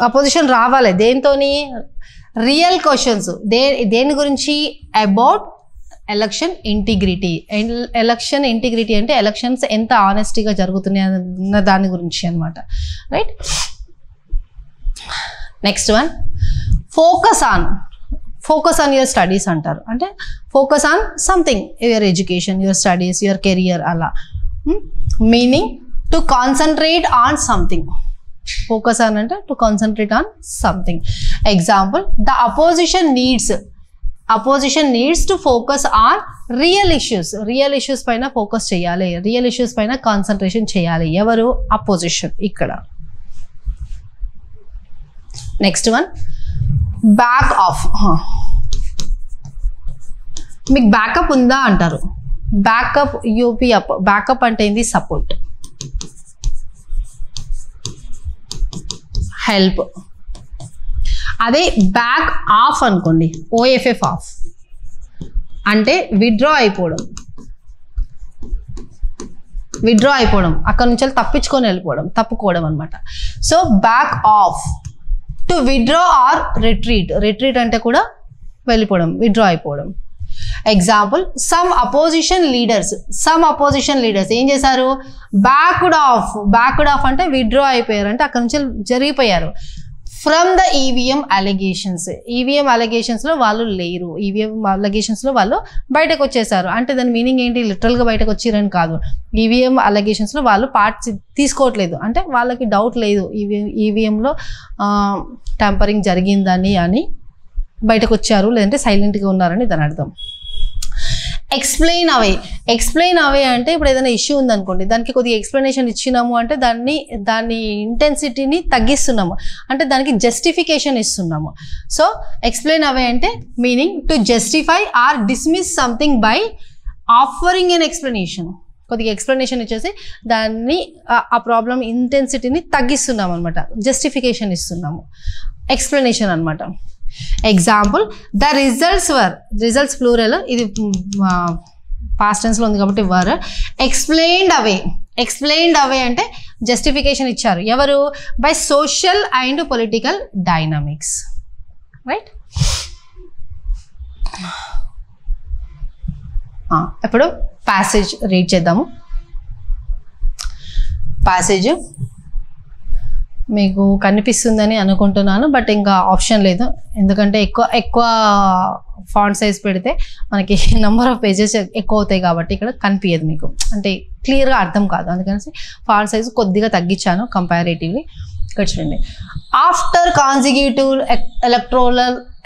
A: opposition రావాలి దేంతోని, రియల్ క్వశ్చన్స్. దేని గురించి, about election integrity. Election integrity అంటే ఎలక్షన్స్ ఎంత ఆనెస్టీగా జరుగుతున్నాయి అన్న దాని గురించి అనమాట, right. Next one, focus on your studies అంటారు. అంటే focus on something, your education, your studies, your career అలా. Meaning to concentrate on something. Focus on అంటే to concentrate on something. Example, the opposition needs to focus on real issues పైన ఫోకస్ చేయాలి, రియల్ ఇష్యూస్ పైన కాన్సన్ట్రేషన్ చేయాలి. ఎవరు, అపోజిషన్ ఇక్కడ. Next one, back off. మీకు బ్యాకప్ ఉందా అంటారు. Backup UP up. బ్యాకప్ అంటే ఏంది, సపోర్ట్, హెల్ప్. అదే బ్యాక్ ఆఫ్ అనుకోండి, OFF ఆఫ్ అంటే విత్డ్రా అయిపోవడం, అక్కడ నుంచి తప్పుకోవడం అనమాట. So back off, to withdraw or retreat అంటే కూడా వెళ్ళిపోవడం, విత్డ్రా అయిపోవడం. ఎగ్జాంపుల్, సమ్ అపోజిషన్ లీడర్స్ ఏం చేశారు, బ్యాక్డ్ ఆఫ్ అంటే విత్డ్రా అయిపోయారు, అంటే అక్కడ నుంచి జరిగిపోయారు. ఫ్రమ్ ద ఈవీఎం అలిగేషన్స్లో వాళ్ళు లేరు, ఈవీఎం అలిగేషన్స్లో వాళ్ళు బయటకు వచ్చేసారు. అంటే దాని మీనింగ్ ఏంటి, లిటరల్గా బయటకు వచ్చిరని కాదు, ఈవీఎం అలిగేషన్స్లో వాళ్ళు పార్ట్ తీసుకోవట్లేదు, అంటే వాళ్ళకి డౌట్ లేదు ఈవీఎంలో ట్యాంపరింగ్ జరిగిందని అని బయటకు వచ్చారు, లేదంటే సైలెంట్గా ఉన్నారని దాని అర్థం. ఎక్స్ప్లెయిన్ అవే అంటే ఇప్పుడు ఏదైనా ఇష్యూ ఉందనుకోండి, దానికి కొద్దిగా ఎక్స్ప్లెనేషన్ ఇచ్చినాము అంటే దాని ఇంటెన్సిటీని తగ్గిస్తున్నాము, అంటే దానికి జస్టిఫికేషన్ ఇస్తున్నాము. సో ఎక్స్ప్లెయిన్ అవే అంటే meaning to justify or dismiss something by offering an explanation. కొద్దిగా ఎక్స్ప్లెనేషన్ ఇచ్చేసి దాన్ని ఆ ప్రాబ్లం ఇంటెన్సిటీని తగ్గిస్తున్నాం అనమాట, జస్టిఫికేషన్ ఇస్తున్నాము, ఎక్స్ప్లెనేషన్ అనమాట. ఎగ్జాంపుల్, ద రిజల్ట్స్ ప్లూరల్, ఇది పాస్ట్ టెన్స్లో ఉంది కాబట్టి వర్. ఎక్స్ప్లెయిన్డ్ అవే అంటే జస్టిఫికేషన్ ఇచ్చారు ఎవరు? By social and political dynamics, right. ఇప్పుడు ప్యాసేజ్ రీడ్ చేద్దాము. ప్యాసేజ్ మీకు కనిపిస్తుందని అనుకుంటున్నాను, బట్ ఇంకా ఆప్షన్ లేదు, ఎందుకంటే ఎక్కువ ఫాంట్ సైజ్ పెడితే మనకి నెంబర్ ఆఫ్ పేజెస్ ఎక్కువ అవుతాయి కాబట్టి ఇక్కడ కనిపించదు మీకు, అంటే క్లియర్గా అర్థం కాదు. అందుకని ఫాంట్ సైజ్ కొద్దిగా తగ్గించాను కంపారేటివ్లీ. ఇక్కడ చూడండి, ఆఫ్టర్ కాన్సిక్యూటివ్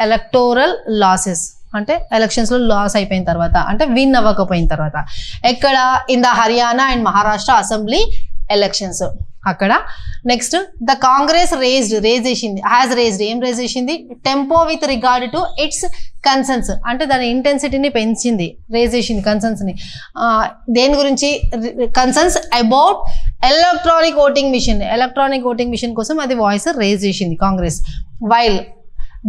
A: ఎలక్టోరల్ లాసెస్ అంటే ఎలక్షన్స్లో లాస్ అయిపోయిన తర్వాత, అంటే విన్ అవ్వకపోయిన తర్వాత. ఎక్కడ? In the Haryana and Maharashtra assembly elections అక్కడ. నెక్స్ట్, ద కాంగ్రెస్ రేజ్ చేసింది, ఏం రేజ్ చేసింది? Tempo with regard to its concerns, అంటే దాని ఇంటెన్సిటీని పెంచింది, రేజ్ చేసింది కన్సర్న్స్ని. దేని గురించి? Concerns about electronic voting machine కోసం అది వాయిస్ రేజ్ చేసింది Congress. While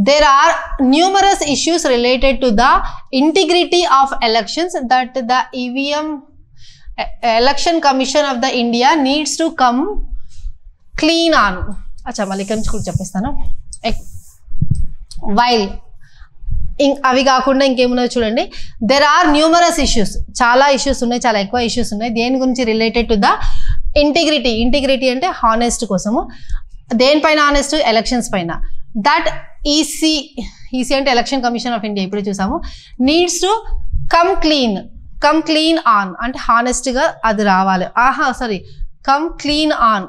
A: there are numerous issues related to the integrity of elections that the EVM Election Commission of the India needs to come clean on. అచ్చా మళ్ళీ ఇక్కడ నుంచి కూడా చెప్పేస్తాను. వైల్ అవి కాకుండా ఇంకేమున్నాయో చూడండి. దెర్ ఆర్ న్యూమరస్ ఇష్యూస్, చాలా ఇష్యూస్ ఉన్నాయి, చాలా ఎక్కువ ఇష్యూస్ ఉన్నాయి. దేని గురించి? రిలేటెడ్ టు ద ఇంటిగ్రిటీ అంటే హానెస్ట్ కోసము. దేనిపైన హానెస్ట్? ఎలక్షన్స్ పైన. దట్ ఈసీ అంటే ఎలక్షన్ కమిషన్ ఆఫ్ ఇండియా ఇప్పుడు చూసాము. Needs to come clean on అంటే హానెస్ట్గా అది రావాలి. కమ్ క్లీన్ ఆన్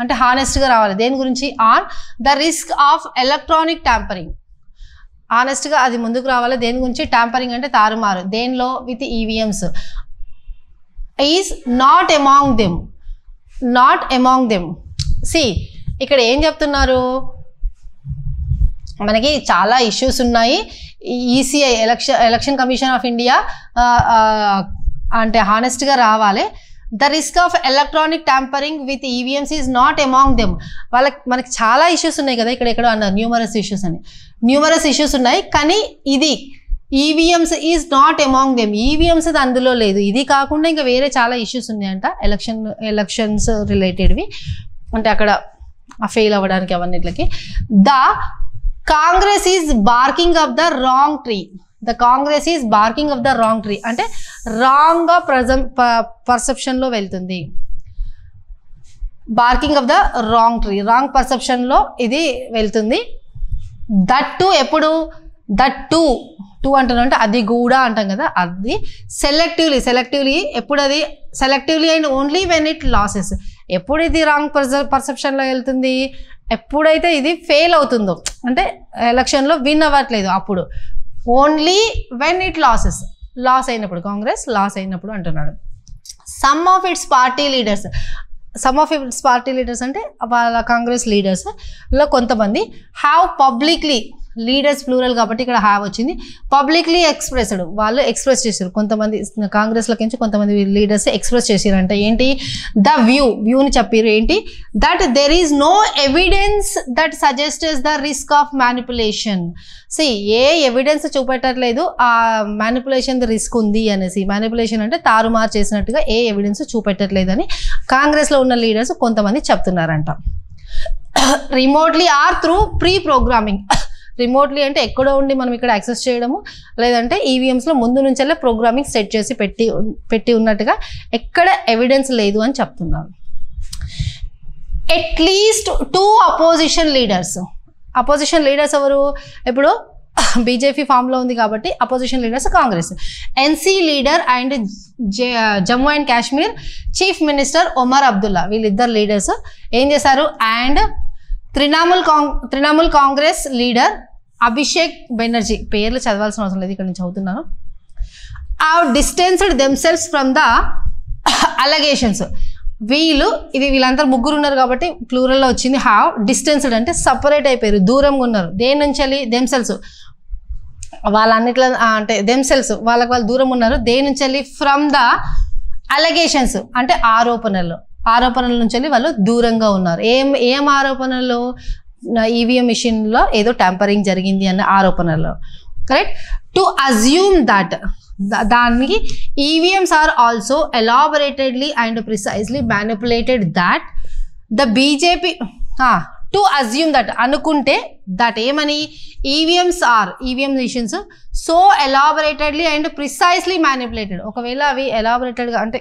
A: అంటే హానెస్ట్గా రావాలి. దేని గురించి? On the risk of electronic tampering, హానెస్ట్గా అది ముందుకు రావాలి. దేని గురించి? ట్యాంపరింగ్ అంటే తారుమారు. దేనిలో? With EVMs. Is not among them. See ఇక్కడ ఏం చెప్తున్నారు? మనకి చాలా ఇష్యూస్ ఉన్నాయి. ECI election commission of India అంటే హానెస్ట్గా రావాలి. The risk of electronic tampering with EVMs is not among them. మనకి చాలా ఇష్యూస్ ఉన్నాయి కదా, ఇక్కడ అన్నారు న్యూమరస్ ఇష్యూస్ ఉన్నాయి, కానీ ఇది EVMs is not among them. EVMs అందులో లేదు. ఇది కాకుండా ఇంకా వేరే చాలా ఇష్యూస్ ఉన్నాయంట ఎలక్షన్స్ రిలేటెడ్వి, అంటే అక్కడ ఫెయిల్ అవ్వడానికి అవన్నిటికి. The Congress is barking of the wrong tree. అంటే రాంగ్గా పర్సెప్షన్లో వెళ్తుంది. బార్కింగ్ ఆఫ్ ద రాంగ్ పర్సెప్షన్లో ఇది వెళ్తుంది. దట్ టు ఎప్పుడు? దట్ టు అంటున్నాం అంటే అది కూడా అంటాం కదా, అది సెలెక్టివ్లీ ఎప్పుడు? అది selectively and only when it losses. ఎప్పుడు ఇది రాంగ్ పర్సెప్షన్లో వెళ్తుంది? ఎప్పుడైతే ఇది ఫెయిల్ అవుతుందో, అంటే ఎలక్షన్లో విన్ అవ్వట్లేదు, అప్పుడు. ఓన్లీ వెన్ ఇట్ లాస్ అయినప్పుడు, కాంగ్రెస్ లాస్ అయినప్పుడు అంటున్నాడు. Some of its party leaders అంటే వాళ్ళ కాంగ్రెస్ లీడర్స్లో కొంతమంది హ్యావ్ పబ్లిక్లీ, లీడర్స్ ప్లూరల్ కాబట్టి ఇక్కడ హ్యావ్ వచ్చింది, పబ్లిక్లీ ఎక్స్ప్రెస్డ్, వాళ్ళు ఎక్స్ప్రెస్ చేశారు. కొంతమంది కాంగ్రెస్లోకించి కొంతమంది లీడర్స్ ఎక్స్ప్రెస్ చేశారంట. ఏంటి? ద వ్యూని చెప్పారు. ఏంటి? That there is no evidence that suggests the risk of manipulation. ఏ ఎవిడెన్స్ చూపెట్టట్లేదు ఆ మ్యానిపులేషన్ రిస్క్ ఉంది అనేసి. మ్యానిపులేషన్ అంటే తారుమారు చేసినట్టుగా ఏ ఎవిడెన్స్ చూపెట్టట్లేదని కాంగ్రెస్లో ఉన్న లీడర్స్ కొంతమంది చెప్తున్నారంట. Remotely or through pre programming. Remotely అంటే ఎక్కడో ఉండి మనం ఇక్కడ యాక్సెస్ చేయడము, లేదంటే ఈవీఎంస్లో ముందు నుంచెల్లా ప్రోగ్రామింగ్ సెట్ చేసి పెట్టి ఉన్నట్టుగా ఎక్కడ ఎవిడెన్స్ లేదు అని చెప్తున్నారు. అట్లీస్ట్ 2 అపోజిషన్ లీడర్స్ ఎవరు? ఇప్పుడు బీజేపీ ఫామ్లో ఉంది కాబట్టి opposition leaders Congress. NC leader and Jammu and Kashmir chief minister Omar Abdullah, వీళ్ళిద్దరు లీడర్స్ ఏం చేశారు? అండ్ తృణమూల్ కాంగ్రెస్ లీడర్ అభిషేక్ బెనర్జీ, పేర్లు చదవాల్సిన అవసరం లేదు, ఇక్కడ నేను చదువుతున్నాను. have distanced themselves from the allegations. వీళ్ళందరూ ముగ్గురు ఉన్నారు కాబట్టి ప్లూరల్లో వచ్చింది. హ్యావ్ డిస్టెన్స్డ్ అంటే సపరేట్ అయిపోయారు, దూరంగా ఉన్నారు. దేని నుంచి? దెమ్సెల్స్, వాళ్ళన్నిట్లో అంటే దెమ్సెల్స్ వాళ్ళు దూరం ఉన్నారు. దేని నుంచి? ఫ్రమ్ ద అలగేషన్స్ అంటే ఆరోపణల నుంచి వాళ్ళు దూరంగా ఉన్నారు. ఏం ఆరోపణలు? ఈవీఎం మిషన్లో ఏదో ట్యాంపరింగ్ జరిగింది అన్న ఆరోపణలు. కరెక్ట్. టు అజ్యూమ్ దట్ దానికి EVMs are also elaboratedly and precisely manipulated that the BJP. To assume that అనుకుంటే దట్ ఏమని? EVM machines so elaboratedly and precisely manipulated. ఒకవేళ అవి ఎలాబొరేటెడ్గా అంటే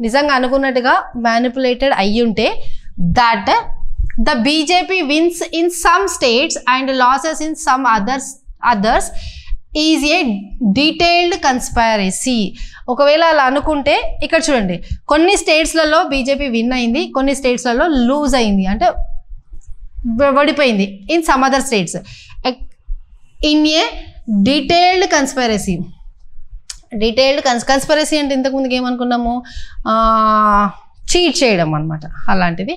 A: నిజంగా అనుకున్నట్టుగా మ్యానిపులేటెడ్ అయ్యుంటే that the BJP wins in some states and losses in some others is a detailed conspiracy. ఒకవేళ అలా అనుకుంటే ఇక్కడ చూడండి, కొన్ని స్టేట్స్లలో బీజేపీ విన్ అయింది, కొన్ని స్టేట్స్లలో లూజ్ అయింది అంటే ఓడిపోయింది. In some other states in a detailed conspiracy. Conspiracy అంటే ఇంతకుముందుకు ఏమనుకున్నాము? చీట్ చేయడం అనమాట. అలాంటిది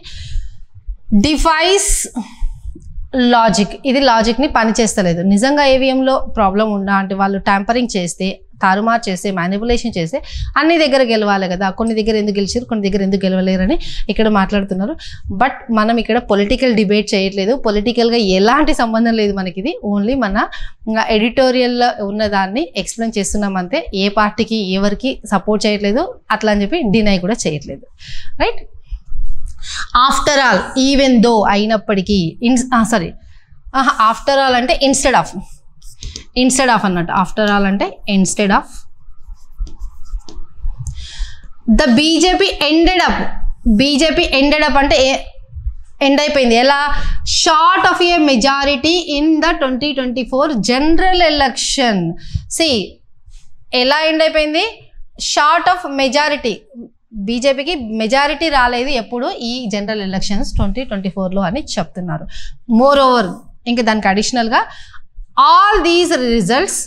A: డిఫైస్ లాజిక్. ఇది లాజిక్ని పనిచేస్తలేదు. నిజంగా ఏవిఎంలో ప్రాబ్లం ఉందా అంటే వాళ్ళు ట్యాంపరింగ్ చేస్తే, తారుమారు చేస్తే, మ్యానిపులేషన్ చేస్తే అన్ని దగ్గర గెలవాలి కదా. కొన్ని దగ్గర ఎందుకు గెలిచారు, కొన్ని దగ్గర ఎందుకు గెలవలేరని ఇక్కడ మాట్లాడుతున్నారు. బట్ మనం ఇక్కడ పొలిటికల్ డిబేట్ చేయట్లేదు. పొలిటికల్గా ఎలాంటి సంబంధం లేదు మనకి. ఇది ఓన్లీ మన ఎడిటోరియల్లో ఉన్నదాన్ని ఎక్స్ప్లెయిన్ చేస్తున్నాం అంతే. ఏ పార్టీకి ఎవరికి సపోర్ట్ చేయట్లేదు అట్లా అని చెప్పి డినై కూడా చేయట్లేదు. Right. After all, even though అయినప్పటికీ, ఆఫ్టర్ ఆల్ అంటే ఇన్స్టెడ్ ఆఫ్ అన్నట్టు. ఆఫ్టర్ ఆల్ అంటే instead of. The BJP ended up అంటే ఎండ్ అయిపోయింది. ఎలా? Short of A majority in the 2024 general election. ఎలా ఎండ్ అయిపోయింది? Short of majority. బీజేపీకి మెజారిటీ రాలేదు ఎప్పుడు? ఈ జనరల్ ఎలక్షన్స్ 2024లో అని చెప్తున్నారు. మోర్ ఓవర్ ఇంకా దానికి అడిషనల్గా all these results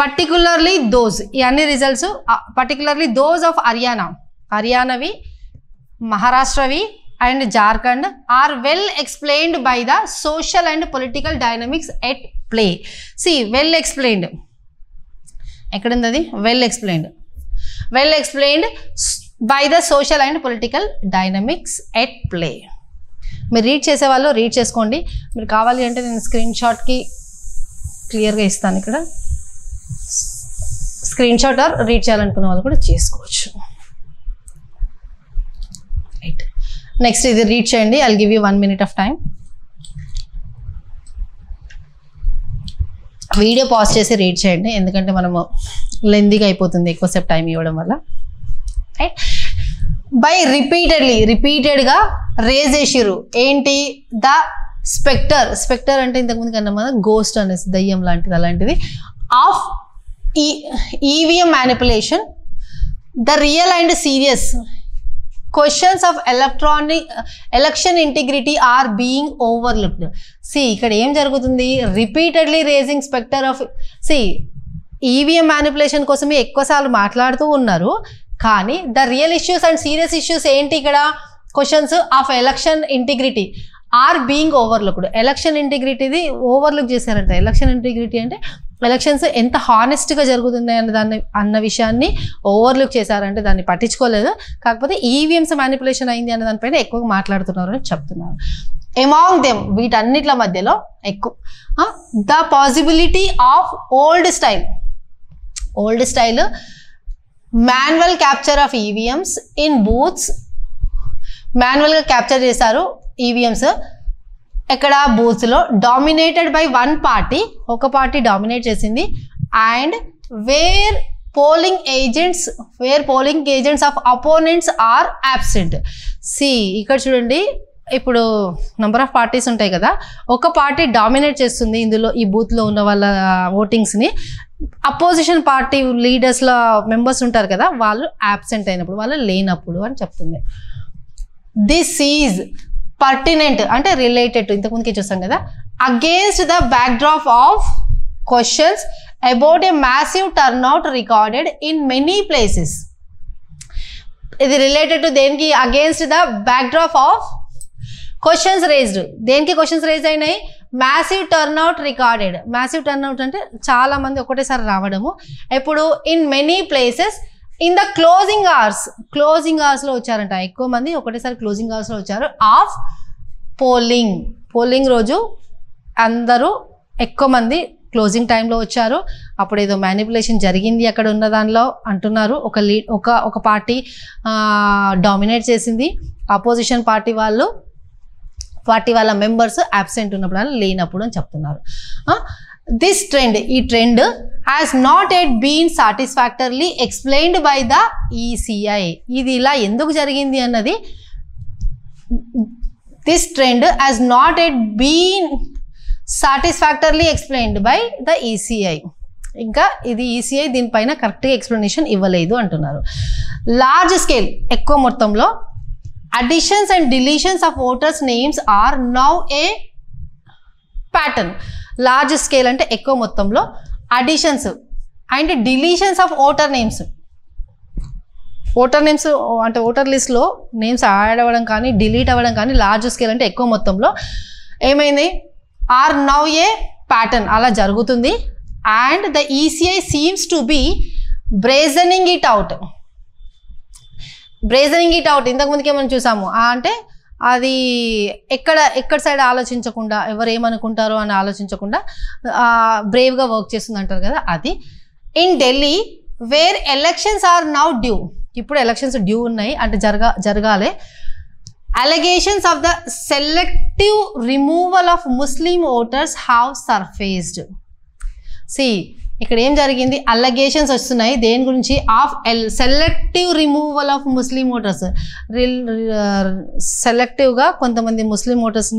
A: particularly those, ఈ అన్ని రిజల్ట్స్ పర్టికులర్లీ దోస్ ఆఫ్ హర్యానావి, మహారాష్ట్రవి and Jharkhand are well explained by the social and political dynamics at play. Well explained ఎక్కడుంది అది? Well explained by the social and political dynamics at play. మీరు రీడ్ చేసేవాళ్ళు రీడ్ చేసుకోండి. మీరు కావాలి అంటే నేను స్క్రీన్ షాట్కి క్లియర్గా ఇస్తాను. ఇక్కడ స్క్రీన్ షాట్ ఆర్ రీడ్ చేయాలనుకున్న వాళ్ళు కూడా చేసుకోవచ్చు. రైట్. నెక్స్ట్ ఇది రీడ్ చేయండి. I'll give you 1 minute of time. Video pause చేసి రీడ్ చేయండి, ఎందుకంటే మనము లెందీగా అయిపోతుంది ఎక్కువసేపు టైం ఇవ్వడం వల్ల. రైట్. బై రిపీటెడ్గా రేజ్ చేసిర్రు. ఏంటి? ద స్పెక్టర్ అంటే ఇంతకుముందు కన్నా మన గోస్ట్ అనేసి దయ్యం లాంటిది, అలాంటిది. Of EVM manipulation, the real and serious questions of election integrity are being overlooked. ఇక్కడ ఏం జరుగుతుంది? Repeatedly raising spectre of EVM manipulation కోసమే ఎక్కువసార్లు మాట్లాడుతూ ఉన్నారు. కానీ the real issues and serious issues ఏంటి? ఇక్కడ questions of election integrity are being overlooked. Election ఇంటిగ్రిటీది ఓవర్లుక్ చేశారంట. ఎలక్షన్ ఇంటిగ్రిటీ అంటే ఎలక్షన్స్ ఎంత హానెస్ట్గా జరుగుతున్నాయి అన్న విషయాన్ని ఓవర్లుక్ చేశారంటే దాన్ని పట్టించుకోలేదు. కాకపోతే ఈవీఎంస్ మ్యానిపులేషన్ అయింది అన్న దానిపైన ఎక్కువగా మాట్లాడుతున్నారు అని చెప్తున్నారు. ఎమాంగ్ దెమ్, వీటన్నిట్ల మధ్యలో ఎక్కువ the possibility of old style manual capture of EVMs in booths. మాన్యువల్గా క్యాప్చర్ చేశారు ఈవీఎంస్ ఎక్కడ? బూత్స్లో. డామినేటెడ్ బై వన్ పార్టీ, ఒక పార్టీ డామినేట్ చేసింది. And where polling agents of opponents are absent. ఇక్కడ చూడండి, ఇప్పుడు నెంబర్ ఆఫ్ పార్టీస్ ఉంటాయి కదా, ఒక పార్టీ డామినేట్ చేస్తుంది ఇందులో, ఈ బూత్లో ఉన్న వాళ్ళ ఓటింగ్స్ని. అపోజిషన్ పార్టీ లీడర్స్లో మెంబర్స్ ఉంటారు కదా, వాళ్ళు అబ్సెంట్ అయినప్పుడు, వాళ్ళు లేనప్పుడు అని చెప్తుంది. దిస్ ఈజ్ పర్టినెంట్ అంటే రిలేటెడ్ టు ఇంతకుముందుకే చూస్తాం కదా, against the backdrop of questions about a massive turnout recorded in many places. ఇది రిలేటెడ్ టు దేనికి against the backdrop of questions raised. దేనికి క్వశ్చన్స్ రేజ్ అయినాయి? Massive turnout recorded. Massive turnout అంటే చాలా మంది ఒకటేసారి రావడము. ఎప్పుడు in many places in the closing hours. Closing అవర్స్లో వచ్చారంట ఎక్కువ మంది, ఒకటేసారి క్లోజింగ్ అవర్స్లో వచ్చారు. ఆఫ్ పోలింగ్ రోజు అందరూ ఎక్కువ మంది క్లోజింగ్ టైంలో వచ్చారు. అప్పుడు ఏదో మ్యానిపులేషన్ జరిగింది అక్కడ ఉన్న దానిలో అంటున్నారు. ఒక పార్టీ డామినేట్ చేసింది, అపోజిషన్ పార్టీ వాళ్ళ మెంబర్స్ అబ్సెంట్ ఉన్నప్పుడు లేనప్పుడు అని చెప్తున్నారు. దిస్ ట్రెండ్, ఈ trend has not at been satisfactorily explained by the ECI. ఇది ఇలా ఎందుకు జరిగింది అన్నది, this trend has not at been satisfactorily explained by the ECI. ఇంకా ఇది ఈసీఐ దీనిపైన కరెక్ట్గా ఎక్స్ప్లెనేషన్ ఇవ్వలేదు అంటున్నారు. లార్జ్ స్కేల్, ఎక్కువ మొత్తంలో additions and deletions of voters names are now a pattern. Large scale అంటే ఎక్కువ మొత్తంలో, additions and deletions of voter names అంటే ఓటర్ లిస్ట్లో నేమ్స్ యాడ్ అవ్వడం కానీ డిలీట్ అవ్వడం కానీ లార్జ్ స్కేల్ అంటే ఎక్కువ మొత్తంలో ఏమైంది? ఆర్ నౌ ఏ ప్యాటర్న్, అలా జరుగుతుంది. And the ECI seems to be brazening it out. ఇంతకుముందుకే మనం చూసాము. అంటే అది ఎక్కడ సైడ్ ఆలోచించకుండా, ఎవరు ఏమనుకుంటారో అని ఆలోచించకుండా బ్రేవ్గా వర్క్ చేస్తుంది అంటారు కదా, అది. In Delhi where elections are now due. ఇప్పుడు ఎలక్షన్స్ డ్యూ ఉన్నాయి అంటే జరగాలి. Allegations of the selective removal of Muslim voters have surfaced. See, ఇక్కడ ఏం జరిగింది? అలిగేషన్స్ వస్తున్నాయి దేని గురించి? Of selective removal of Muslim voters. సెలెక్టివ్గా కొంతమంది ముస్లిం ఓటర్స్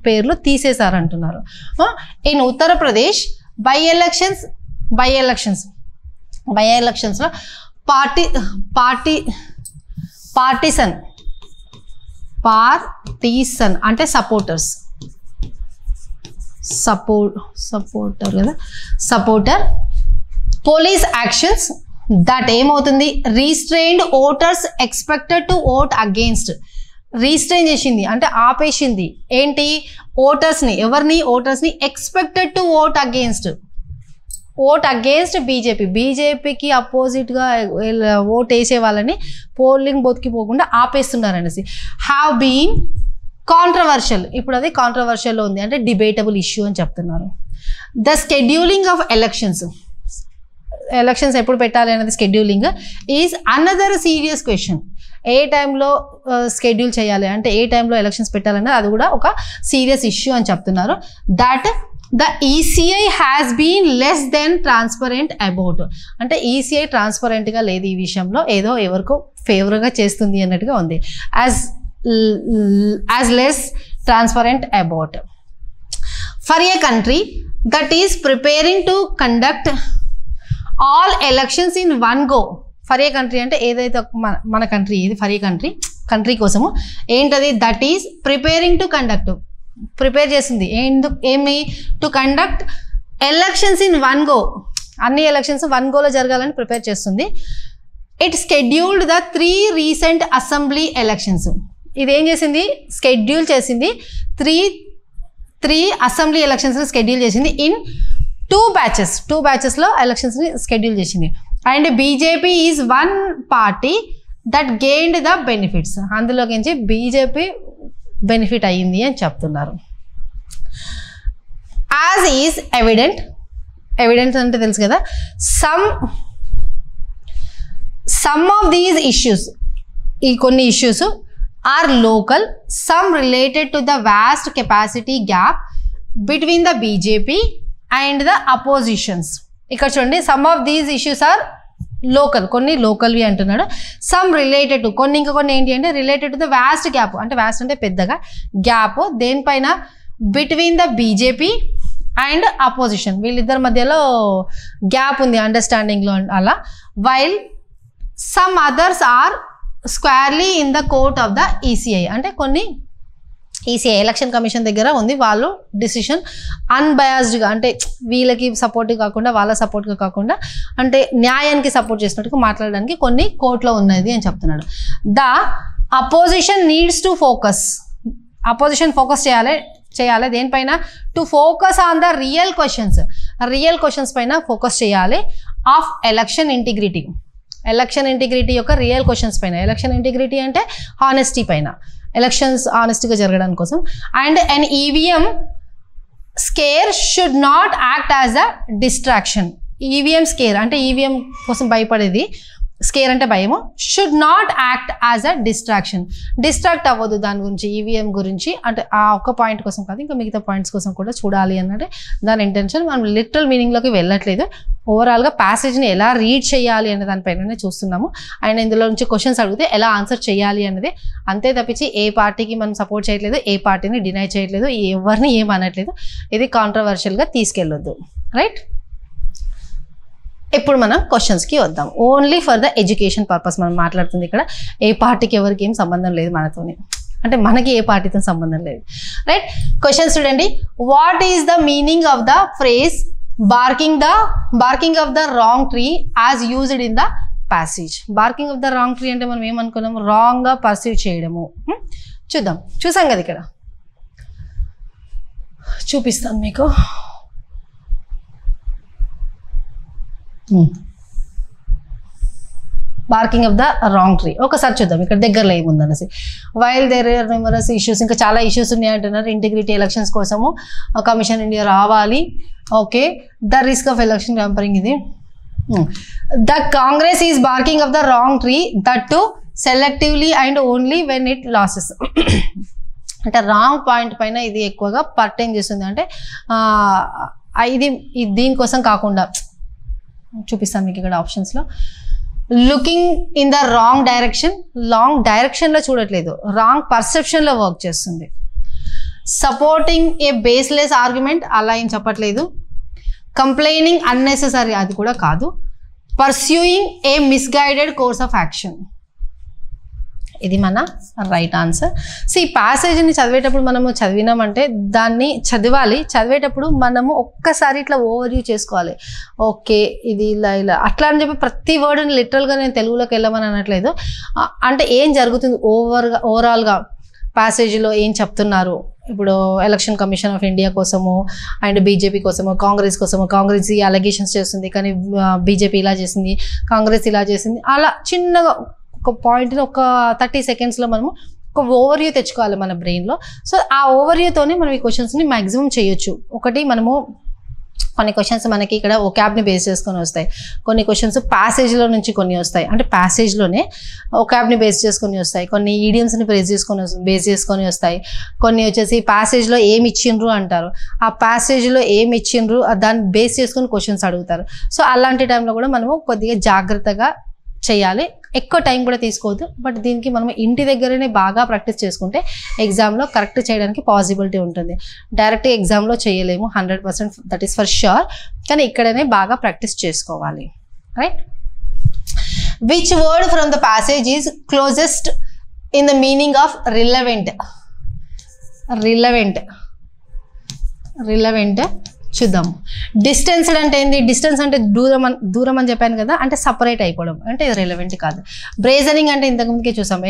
A: పేర్లు తీసేశారంటున్నారు. ఇన్ ఉత్తరప్రదేశ్ బై ఎలక్షన్స్లో పార్టీసన్ అంటే సపోర్టర్ పోలీస్ యాక్షన్స్ దట్ ఏమవుతుంది? Restrained voters expected to vote against. Restrain చేసింది అంటే ఆపేసింది. ఏంటి? ఓటర్స్ని ఎక్స్పెక్టెడ్ టు ఓట్ అగేన్స్ట్ బీజేపీకి అపోజిట్గా ఓట్ వేసే వాళ్ళని పోలింగ్ బూత్కి పోకుండా ఆపేస్తున్నారు అనేసి. Have been controversial. ఇప్పుడు అది కాంట్రవర్షియల్లో ఉంది అంటే డిబేటబుల్ ఇష్యూ అని చెప్తున్నారు. ద స్కెడ్యూలింగ్ ఆఫ్ ఎలక్షన్స్ ఎప్పుడు పెట్టాలి అనేది scheduling is another serious question. ఏ టైంలో స్కెడ్యూల్ చేయాలి అంటే ఏ టైంలో ఎలక్షన్స్ పెట్టాలనేది అది కూడా ఒక సీరియస్ ఇష్యూ అని చెప్తున్నారు. That the ECI has been less than transparent about. అంటే ఈసీఐ ట్రాన్స్పరెంట్గా లేదు ఈ విషయంలో, ఏదో ఎవరికో ఫేవర్గా చేస్తుంది అన్నట్టుగా ఉంది. As less transparent about. For a country that is preparing to conduct all elections in one go. For a country అంటే ఏదైతే మన కంట్రీ, ఇది ఫర్ ఏ కంట్రీ కోసము ఏంటది? That is preparing to conduct, prepare చేసింది ఏమి? To conduct elections in one go. అన్ని ఎలక్షన్స్ వన్ గోలో జరగాలని ప్రిపేర్ చేస్తుంది. It scheduled the 3 recent assembly elections. ఇదేం చేసింది? స్కెడ్యూల్ చేసింది 3 అసెంబ్లీ ఎలక్షన్స్ని స్కెడ్యూల్ చేసింది ఇన్ 2 బ్యాచెస్లో ఎలక్షన్స్ని స్కెడ్యూల్ చేసింది. And BJP is one party that gained the benefits. అందులోకించి బీజేపీ బెనిఫిట్ అయ్యింది అని చెప్తున్నారు. యాజ్ ఈజ్ ఎవిడెంట్ అంటే తెలుసు కదా. సమ్ ఆఫ్ దీస్ ఇష్యూస్, ఈ కొన్ని issues are local, some related to the vast capacity gap between the BJP and the oppositions. ఇక్కడ చూడండి, some of these issues are local, కొన్ని లోకల్వి అంటున్నాడు. సమ్ రిలేటెడ్ టు, ఇంకా కొన్ని ఏంటి అంటే related to the vast gap, అంటే వాస్ట్ అంటే పెద్దగా గ్యాప్ దేనిపైన? Between the BJP and opposition, వీళ్ళిద్దరి మధ్యలో గ్యాప్ ఉంది అండర్స్టాండింగ్లో అలా. While some others are squarely in the court of the ECI, అంటే కొన్ని ఈసీఐ ఎలక్షన్ కమిషన్ దగ్గర ఉంది. వాళ్ళు డిసిషన్ అన్బయాస్డ్గా అంటే వీళ్ళకి సపోర్ట్ కాకుండా వాళ్ళ సపోర్ట్గా కాకుండా అంటే న్యాయానికి సపోర్ట్ చేసినట్టుగా మాట్లాడడానికి కొన్ని కోర్టులో ఉన్నది అని చెప్తున్నాడు. The opposition needs to focus, opposition focus చేయాలి దేనిపైన? To focus on the real questions పైన ఫోకస్ చేయాలి ఆఫ్ ఎలక్షన్ ఇంటిగ్రిటీ యొక్క రియల్ క్వశ్చన్స్ పైన. ఎలక్షన్ ఇంటిగ్రిటీ అంటే హానెస్టీ పైన, ఎలక్షన్స్ ఆనెస్ట్గా జరగడానికి కోసం. And an EVM scare should not act as a distraction. EVM scare అంటే ఈవీఎం కోసం భయపడేది, స్కేర్ అంటే భయము. Should not act as a distract అవ్వదు దాని గురించి, ఈవీఎం గురించి. అంటే ఆ ఒక్క పాయింట్ కోసం కాదు, ఇంకా మిగతా పాయింట్స్ కోసం కూడా చూడాలి అన్నట్టే దాని ఇంటెన్షన్. మనం లిటరల్ మీనింగ్లోకి వెళ్ళట్లేదు, ఓవరాల్గా ప్యాసేజ్ని ఎలా రీడ్ చేయాలి అనే దానిపైననే చూస్తున్నాము. అండ్ ఇందులో నుంచి క్వశ్చన్స్ అడిగితే ఎలా ఆన్సర్ చేయాలి అన్నది, అంతే తప్పించి ఏ పార్టీకి మనం సపోర్ట్ చేయట్లేదు, ఏ పార్టీని డినై చేయట్లేదు, ఎవరిని ఏమనట్లేదు. ఇది కాంట్రవర్షియల్గా తీసుకెళ్ళొద్దు. రైట్, ఇప్పుడు మనం క్వశ్చన్స్కి వద్దాం. Only for the education purpose మనం మాట్లాడుతుంది ఇక్కడ. ఏ పార్టీకి ఎవరికి ఏం సంబంధం లేదు మనతోని, అంటే మనకి ఏ పార్టీతో సంబంధం లేదు. రైట్, క్వశ్చన్స్ చూడండి. What is the meaning of the phrase barking of the wrong tree as used in the passage? Barking of the wrong tree అంటే మనం ఏమనుకున్నాము? రాంగ్గా పర్సీవ్ చేయడము. చూసాం కదా ఇక్కడ, చూపిస్తాను మీకు. Barking of the wrong tree ఒకసారి చూద్దాం ఇక్కడ దగ్గరలో ఏముందనేసి. While there are numerous issues, ఇంకా చాలా ఇష్యూస్ ఉన్నాయి అంటున్నారు. ఇంటిగ్రిటీ ఎలక్షన్స్ కోసము కమిషన్ ఇండియా రావాలి. Okay, the risk of election comparing ఇది. The Congress is barking of the wrong tree that to selectively and only when it loses. అంటే రాంగ్ పాయింట్ పైన ఇది ఎక్కువగా పర్టైన్ చేస్తుంది. అంటే ఇది దీనికోసం కాకుండా చూపిస్తాను మీకు ఇక్కడ ఆప్షన్స్లో. లుకింగ్ ఇన్ ద రాంగ్ డైరెక్షన్లో చూడట్లేదు, రాంగ్ పర్సెప్షన్లో వర్క్ చేస్తుంది. సపోర్టింగ్ ఏ బేస్లెస్ ఆర్గ్యుమెంట్, అలా ఏం చెప్పట్లేదు. కంప్లైనింగ్ అన్నెసెసరీ, అది కూడా కాదు. Pursuing A misguided course of action, ఇది మన రైట్ ఆన్సర్. సో ఈ ప్యాసేజ్ని చదివేటప్పుడు మనము చదివినామంటే దాన్ని చదివేటప్పుడు మనము ఒక్కసారి ఇట్లా ఓవర్వ్యూ చేసుకోవాలి. ఓకే, ఇది ఇలా అట్లా అని చెప్పి ప్రతి వర్డ్ని లిటరల్గా నేను తెలుగులోకి వెళ్ళమని అనట్లేదు. అంటే ఏం జరుగుతుంది ఓవరాల్గా ప్యాసేజ్లో ఏం చెప్తున్నారు. ఇప్పుడు ఎలక్షన్ కమిషన్ ఆఫ్ ఇండియా కోసము అండ్ బీజేపీ కోసము, కాంగ్రెస్ ఈ అలిగేషన్స్ చేస్తుంది, కానీ బీజేపీ ఇలా చేసింది, కాంగ్రెస్ ఇలా చేసింది, అలా చిన్నగా ఒక పాయింట్ని ఒక 30 సెకండ్స్లో మనము ఒక ఓవర్వ్యూ తెచ్చుకోవాలి మన బ్రెయిన్లో. సో ఆ ఓవర్వ్యూతోనే మనం ఈ క్వశ్చన్స్ని మ్యాక్సిమం చేయొచ్చు. ఒకటి, మనము కొన్ని క్వశ్చన్స్ మనకి ఇక్కడ ఒకాబ్ని బేస్ చేసుకొని వస్తాయి, కొన్ని క్వశ్చన్స్ ప్యాసేజ్లో నుంచి కొన్ని వస్తాయి, అంటే ప్యాసేజ్లోనే ఒకాబ్ని బేస్ చేసుకొని వస్తాయి, కొన్ని ఈడియమ్స్ని బేస్ చేసుకొని వస్తాయి, కొన్ని వచ్చేసి ప్యాసేజ్లో ఏమి ఇచ్చిండ్రు అంటారు, ఆ ప్యాసేజ్లో ఏమి ఇచ్చిండ్రు దాన్ని బేస్ చేసుకొని క్వశ్చన్స్ అడుగుతారు. సో అలాంటి టైంలో కూడా మనము కొద్దిగా జాగ్రత్తగా చేయాలి. ఎక్కువ టైం కూడా తీసుకోవద్దు, బట్ దీనికి మనం ఇంటి దగ్గరనే బాగా ప్రాక్టీస్ చేసుకుంటే ఎగ్జామ్లో కరెక్ట్ చేయడానికి పాసిబిలిటీ ఉంటుంది. డైరెక్ట్ ఎగ్జామ్లో చేయలేము 100%, దట్ ఈస్ ఫర్ ష్యూర్, కానీ ఇక్కడనే బాగా ప్రాక్టీస్ చేసుకోవాలి. Right, which word from the passage is closest in the meaning of relevant చూద్దాం. డిస్టెన్స్డ్ అంటే ఏంది? డిస్టెన్స్ అంటే దూరం అని చెప్పాను కదా, అంటే సపరేట్ అయిపోవడం, అంటే ఇది రిలవెంట్ కాదు. బ్రేజనింగ్ అంటే ఇంతకుముందుకే చూసాం,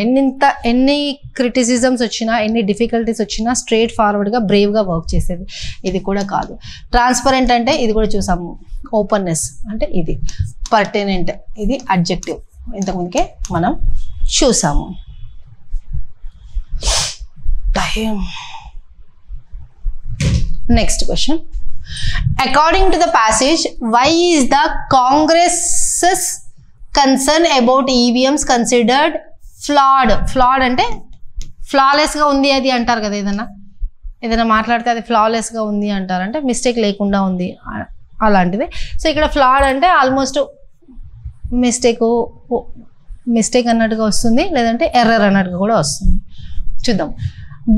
A: ఎన్ని క్రిటిసిజమ్స్ వచ్చినా, ఎన్ని డిఫికల్టీస్ వచ్చినా స్ట్రైట్ ఫార్వర్డ్గా బ్రేవ్గా వర్క్ చేసేది, ఇది కూడా కాదు. ట్రాన్స్పరెంట్ అంటే ఇది కూడా చూసాము, ఓపెన్నెస్ అంటే ఇది. పర్టెనెంట్ ఇది అడ్జెక్టివ్, ఇంతకుముందుకే మనం చూసాము. Next question. According to the passage, why is the Congress's concern about EVMs considered flawed అంటే ఫ్లాలెస్గా ఉంది అది అంటారు కదా, ఏదైనా మాట్లాడితే అది ఫ్లాలెస్గా ఉంది అంటారంటే మిస్టేక్ లేకుండా ఉంది అలాంటిది. సో ఇక్కడ ఫ్లాడ్ అంటే ఆల్మోస్ట్ మిస్టేక్ అన్నట్టుగా వస్తుంది, లేదంటే ఎర్రర్ అన్నట్టుగా కూడా వస్తుంది. చూద్దాం.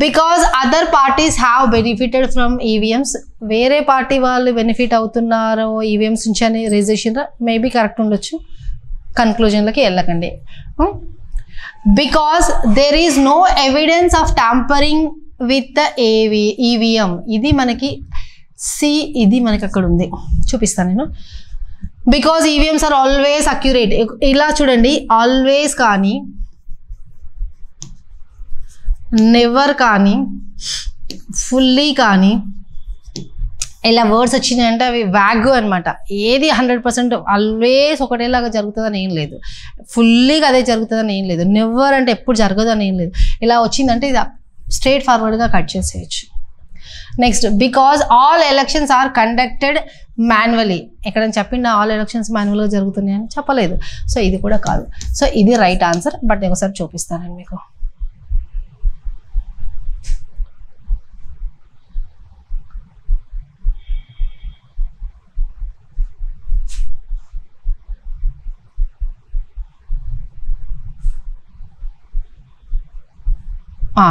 A: Because other parties have benefited from EVMs, వేరే పార్టీ వాళ్ళు బెనిఫిట్ అవుతున్నారు ఈవీఎంస్ నుంచి అని రేజ్ చేసిండ్రా, మేబీ కరెక్ట్ ఉండొచ్చు, కన్క్లూజన్లకి వెళ్ళకండి. Because there is no evidence of tampering with the EVM. ఇది మనకి ఇది మనకి అక్కడ ఉంది, చూపిస్తాను నేను. Because EVMs are always accurate. ఇలా చూడండి, ఆల్వేస్ కానీ, నెవర్ కానీ, ఫుల్లీ కానీ, ఇలా వర్డ్స్ వచ్చినాయంటే అవి వ్యాగ్ అనమాట. ఏది 100% ఆల్వేస్ ఒకటేలాగా జరుగుతుందని ఏం లేదు, ఫుల్లీగా అదే జరుగుతుందని ఏం లేదు, నెవర్ అంటే ఎప్పుడు జరగదని ఏం లేదు. ఇలా వచ్చిందంటే ఇది స్ట్రైట్ ఫార్వర్డ్గా కట్ చేసేయచ్చు. Next, because all elections are conducted manually. ఎక్కడైనా చెప్పిండా ఆల్ ఎలక్షన్స్ మాన్యువల్గా జరుగుతున్నాయి అని? చెప్పలేదు. సో ఇది కూడా కాదు. సో ఇది రైట్ ఆన్సర్. బట్ నేను ఒకసారి చూపిస్తానండి మీకు.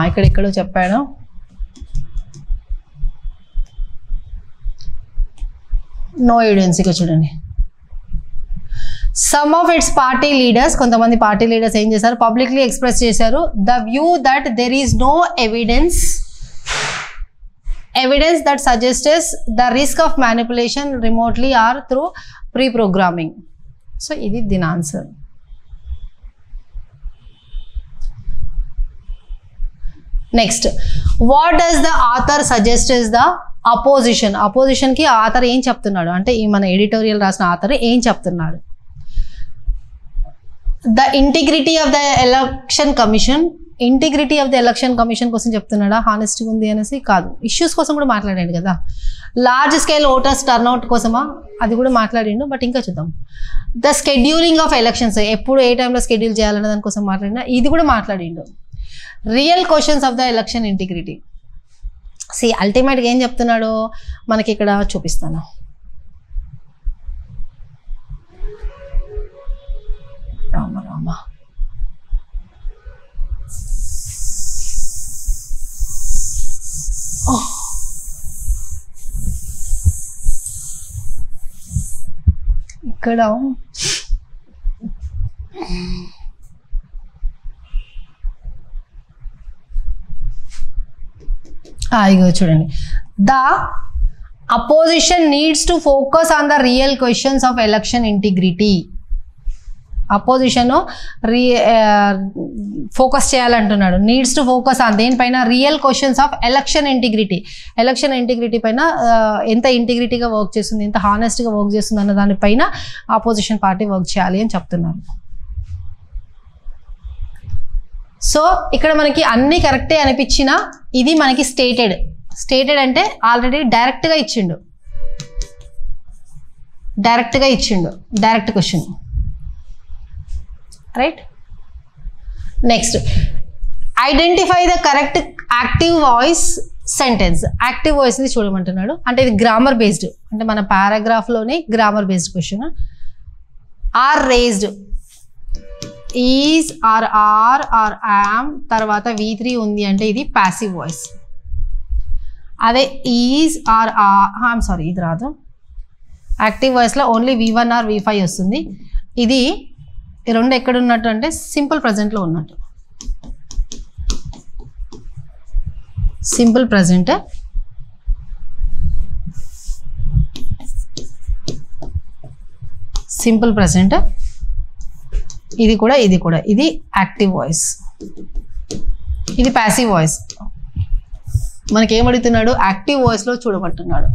A: ఇక్కడెక్కడో చెప్పాను. నో ఎవిడెన్స్గా చూడండి. Some of its party leaders, కొంతమంది పార్టీ లీడర్స్ ఏం చేశారు, పబ్లిక్లీ ఎక్స్ప్రెస్ చేశారు the view that there is no evidence that suggests the risk of manipulation remotely or through pre programming. So ఇది దీని answer. Next, what does the author suggest is the opposition. అపోజిషన్కి ఆథర్ ఏం చెప్తున్నాడు అంటే, ఈ మన ఎడిటోరియల్ రాసిన ఆథర్ ఏం చెప్తున్నాడు? The integrity of the election commission. Integrity of the election commission కోసం చెప్తున్నాడా, హానెస్ట్గా ఉంది అనేసి? కాదు. ఇష్యూస్ కోసం కూడా మాట్లాడాడు కదా. లార్జ్ స్కేల్ ఓటర్స్ టర్న్అవుట్ కోసమా, అది కూడా మాట్లాడిండు. బట్ ఇంకా చూద్దాం. ద స్కెడ్యూలింగ్ ఆఫ్ ఎలక్షన్స్, ఎప్పుడు ఏ టైంలో స్కెడ్యూల్ చేయాలనే దానికోసం మాట్లాడినా, ఇది కూడా మాట్లాడిండు. Real questions of the election integrity. See అల్టిమేట్గా ఏం చెప్తున్నాడు మనకి ఇక్కడ చూపిస్తాను. రామ రామ, ఇక్కడ ఇగో చూడండి. The opposition needs to focus on the real questions of election integrity. Opposition focus చేయాలంటున్నాడు. నీడ్స్ టు ఫోకస్ ఆన్ దేనిపైన? Real questions of election integrity. Election integrity పైన ఎంత ఇంటిగ్రిటీగా వర్క్ చేస్తుంది, ఎంత హానెస్ట్గా వర్క్ చేస్తుంది అన్న దానిపైన అపోజిషన్ పార్టీ వర్క్ చేయాలి అని చెప్తున్నారు. సో ఇక్కడ మనకి అన్ని కరెక్టే అనిపించిన, ఇది మనకి స్టేటెడ్ అంటే ఆల్రెడీ డైరెక్ట్గా ఇచ్చిండు, direct question, right. Next, identify the correct active voice sentence. Active వాయిస్ని చూడమంటున్నాడు. అంటే ఇది గ్రామర్ బేస్డ్, అంటే మన పారాగ్రాఫ్లోనే grammar based question. Are raised, is are am తర్వాత V3 ఉంది అంటే ఇది ప్యాసివ్ వాయిస్. అదే ఈజ్ ఆర్ సారీ ఇది రాదు. యాక్టివ్ వాయిస్లో ఓన్లీ V1 ఆర్ V5 వస్తుంది. ఇది ఈ రెండు ఎక్కడ ఉన్నట్టు అంటే సింపుల్ ప్రజెంట్లో ఉన్నట్టు. సింపుల్ ప్రజెంట్, ఇది కూడా ఇది యాక్టివ్ వాయిస్, ఇది ప్యాసివ్ వాయిస్. మనకి ఏమడుగుతున్నాడు, యాక్టివ్ వాయిస్లో చూడబడుతున్నాడు.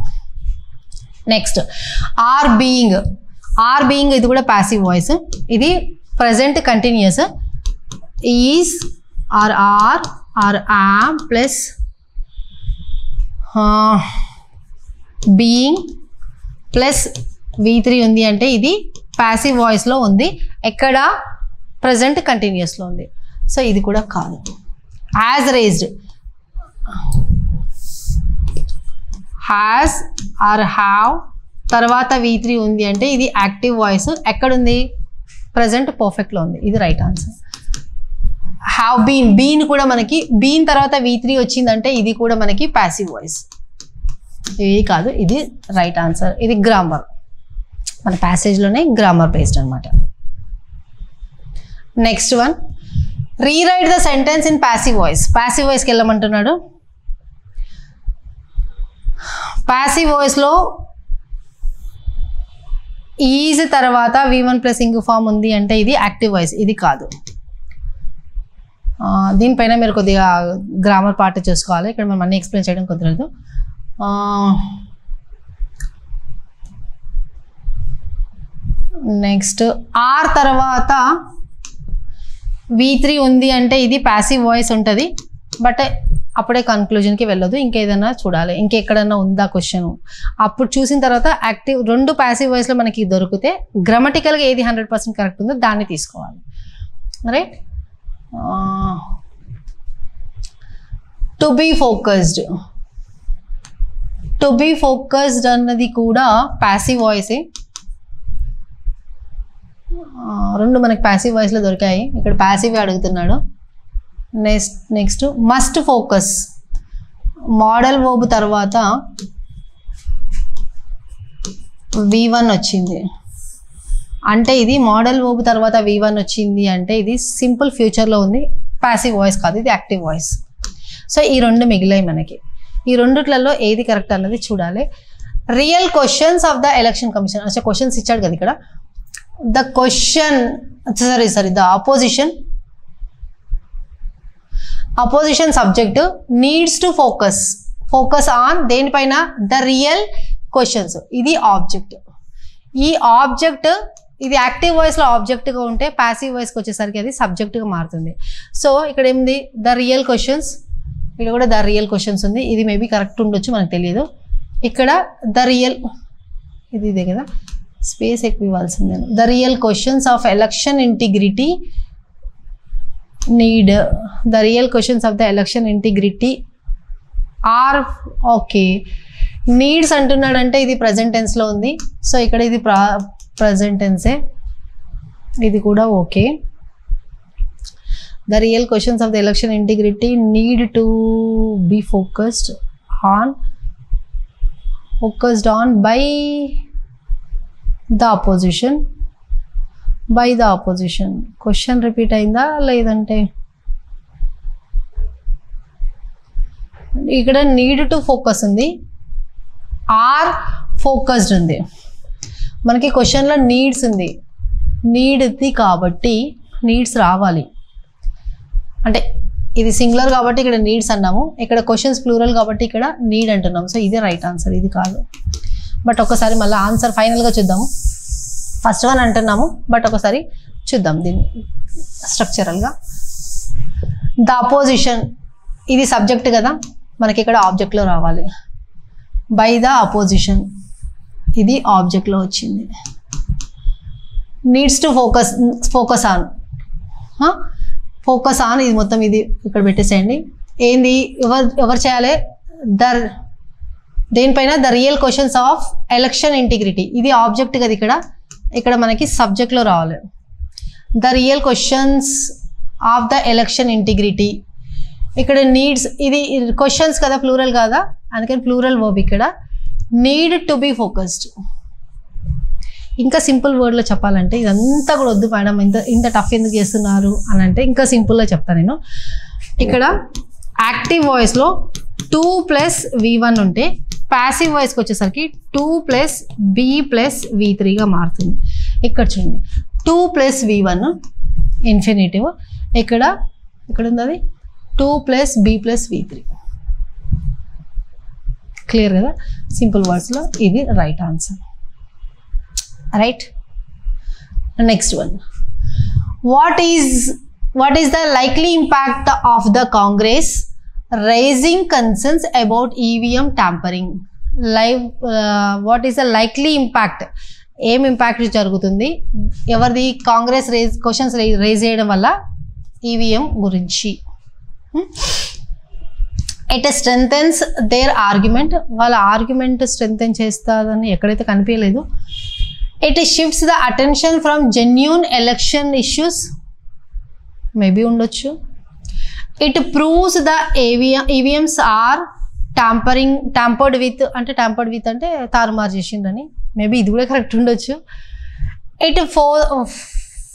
A: నెక్స్ట్, ఆర్ బీయింగ్ ఇది కూడా ప్యాసివ్ వాయిస్. ఇది present continuous. Is are am plus being plus V3 ఉంది అంటే ఇది ప్యాసివ్ వాయిస్లో ఉంది. ఎక్కడ? ప్రజెంట్ కంటిన్యూస్లో ఉంది. సో ఇది కూడా కాదు. Has raised, has are have తర్వాత V3 ఉంది అంటే ఇది యాక్టివ్ వాయిస్. ఎక్కడుంది? ప్రజెంట్ పర్ఫెక్ట్లో ఉంది. ఇది రైట్ ఆన్సర్. హ్యావ్ బీన్ కూడా మనకి బీన్ తర్వాత V3 వచ్చిందంటే ఇది కూడా మనకి ప్యాసివ్ వాయిస్. ఇది కాదు, ఇది రైట్ ఆన్సర్. ఇది గ్రామర్, మన ప్యాసేజ్లోనే గ్రామర్ బేస్డ్ అనమాట. Next one, rewrite the sentence in passive voice. Passive వాయిస్కి వెళ్ళమంటున్నాడు. ప్యాసివ్ వాయిస్లో ఈజ్ తర్వాత V1 ప్లస్ ఇంగ్ ఫామ్ ఉంది అంటే ఇది యాక్టివ్ వాయిస్, ఇది కాదు. దీనిపైన మీరు కొద్దిగా గ్రామర్ పార్ట్ చూసుకోవాలి. ఇక్కడ మనం అన్నీ ఎక్స్ప్లెయిన్ చేయడం కుదరదు. నెక్స్ట్ ఆర్ తర్వాత V3 ఉంది అంటే ఇది ప్యాసివ్ వాయిస్ ఉంటుంది. బట్ అప్పుడే కన్క్లూజన్కి వెళ్ళదు, ఇంకేదైనా చూడాలి, ఇంకెక్కడన్నా ఉందా క్వశ్చన్. అప్పుడు చూసిన తర్వాత యాక్టివ్ 2 ప్యాసివ్ వాయిస్లో మనకి దొరికితే గ్రామటికల్గా ఏది 100% కరెక్ట్ ఉందో దాన్ని తీసుకోవాలి. Right. To be focused, to be focused అన్నది కూడా ప్యాసివ్ వాయిసే. 2 మనకి ప్యాసివ్ వాయిస్లో దొరికాయి, ఇక్కడ ప్యాసివ్ అడుగుతున్నాడు. Next must focus, model verb తర్వాత V1 వచ్చింది అంటే ఇది మోడల్ వర్బ్ తర్వాత V1 వచ్చింది అంటే ఇది సింపుల్ ఫ్యూచర్లో ఉంది, ప్యాసివ్ వాయిస్ కాదు, ఇది యాక్టివ్ వాయిస్. సో ఈ 2 మిగిలాయి మనకి. ఈ 2ట్లలో ఏది కరెక్ట్ అన్నది చూడాలి. Real questions of the election commission, అచ్చా క్వశ్చన్స్ ఇచ్చాడు కదా ఇక్కడ. The question sorry the opposition subject needs to focus on దేనిపైన, ద రియల్ క్వశ్చన్స్. ఇది ఆబ్జెక్ట్. ఈ ఆబ్జెక్ట్ ఇది యాక్టివ్ వాయిస్లో ఆబ్జెక్ట్గా ఉంటే ప్యాసివ్ వాయిస్కి వచ్చేసరికి అది సబ్జెక్ట్గా మారుతుంది. సో ఇక్కడ ఏముంది, ద రియల్ క్వశ్చన్స్, ఇక్కడ కూడా ద రియల్ క్వశ్చన్స్ ఉంది. ఇది మేబీ కరెక్ట్ ఉండొచ్చు, మనకు తెలియదు. ఇక్కడ ద రియల్, ఇది ఇదే కదా, స్పేస్ ఎక్కువ ఇవ్వాల్సిందే. The real questions of election integrity need, the real questions of the election integrity are okay. Needs అంటున్నాడంటే ఇది ప్రజెంట్ టెన్స్లో ఉంది. సో ఇక్కడ ఇది ప్రజెంట్ టెన్సే, ఇది కూడా okay. The real questions of the election integrity need to be focused on by the opposition. By the opposition question repeat అయిందా లేదంటే, ఇక్కడ నీడ్ టు ఫోకస్ ఉంది, ఆర్ ఫోకస్డ్ ఉంది. మనకి క్వశ్చన్లో నీడ్స్ ఉంది, నీడ్ది కాబట్టి నీడ్స్ రావాలి. అంటే ఇది సింగులర్ కాబట్టి ఇక్కడ నీడ్స్ అన్నాము, ఇక్కడ క్వశ్చన్స్ ప్లూరల్ కాబట్టి ఇక్కడ నీడ్ అంటున్నాము. సో ఇది రైట్ ఆన్సర్, ఇది కాదు. బట్ ఒకసారి మళ్ళీ ఆన్సర్ ఫైనల్గా చూద్దాము. ఫస్ట్ వన్ అంటున్నాము బట్ ఒకసారి చూద్దాం దీన్ని స్ట్రక్చరల్గా. ద అపోజిషన్ ఇది సబ్జెక్ట్ కదా, మనకి ఇక్కడ ఆబ్జెక్ట్లో రావాలి. బై ద అపోజిషన్ ఇది ఆబ్జెక్ట్లో వచ్చింది. నీడ్స్ టు ఫోకస్ ఆన్ ఇది మొత్తం ఇది ఇక్కడ పెట్టేసేయండి. ఏంది ఎవరు చేయాలి, దేనిపైన, the real questions of election integrity. ఇది ఆబ్జెక్ట్ కదా, ఇక్కడ మనకి సబ్జెక్ట్లో రావాలి. The real questions of the election integrity, ఇక్కడ నీడ్స్ ఇది క్వశ్చన్స్ కదా, ప్లూరల్ కాదా, అందుకని ప్లూరల్ వర్బ్. ఇక్కడ నీడ్ టు బీ ఫోకస్డ్. ఇంకా సింపుల్ వర్డ్లో చెప్పాలంటే ఇదంతా కూడా వద్దు మేడం, ఇంత టఫ్ ఎందుకు చేస్తున్నారు అని అంటే ఇంకా సింపుల్గా చెప్తాను నేను. ఇక్కడ యాక్టివ్ వాయిస్లో 2 + V1 ఉంటే ప్యాసివ్ వాయిస్కి వచ్చేసరికి 2 + B + V3గా మారుతుంది. ఇక్కడ చూడండి 2 + V1 ఇన్ఫినిటివ్, ఇక్కడ ఉంది అది 2 + B + V3. క్లియర్ కదా, సింపుల్ వర్డ్స్లో ఇది right answer. Right. Next one, what is the likely impact of the Congress raising concerns about EVM tampering. What is the likely impact, ఏం ఇంపాక్ట్ జరుగుతుంది ఎవరిది, కాంగ్రెస్ క్వశ్చన్స్ రైజ్ చేయడం వల్ల ఈవీఎం గురించి. ఇట్ స్ట్రెంథెన్స్ దేర్ ఆర్గ్యుమెంట్, వాళ్ళ ఆర్గ్యుమెంట్ స్ట్రెంథెన్ చేస్తుందని ఎక్కడైతే కనిపించలేదు. It shifts the attention from genuine election issues, maybe ఉండొచ్చు. It proves the EVMs are tampered with అంటే తారుమారు చేసిండ్రని, మేబీ ఇది కూడా కరెక్ట్ ఉండొచ్చు. It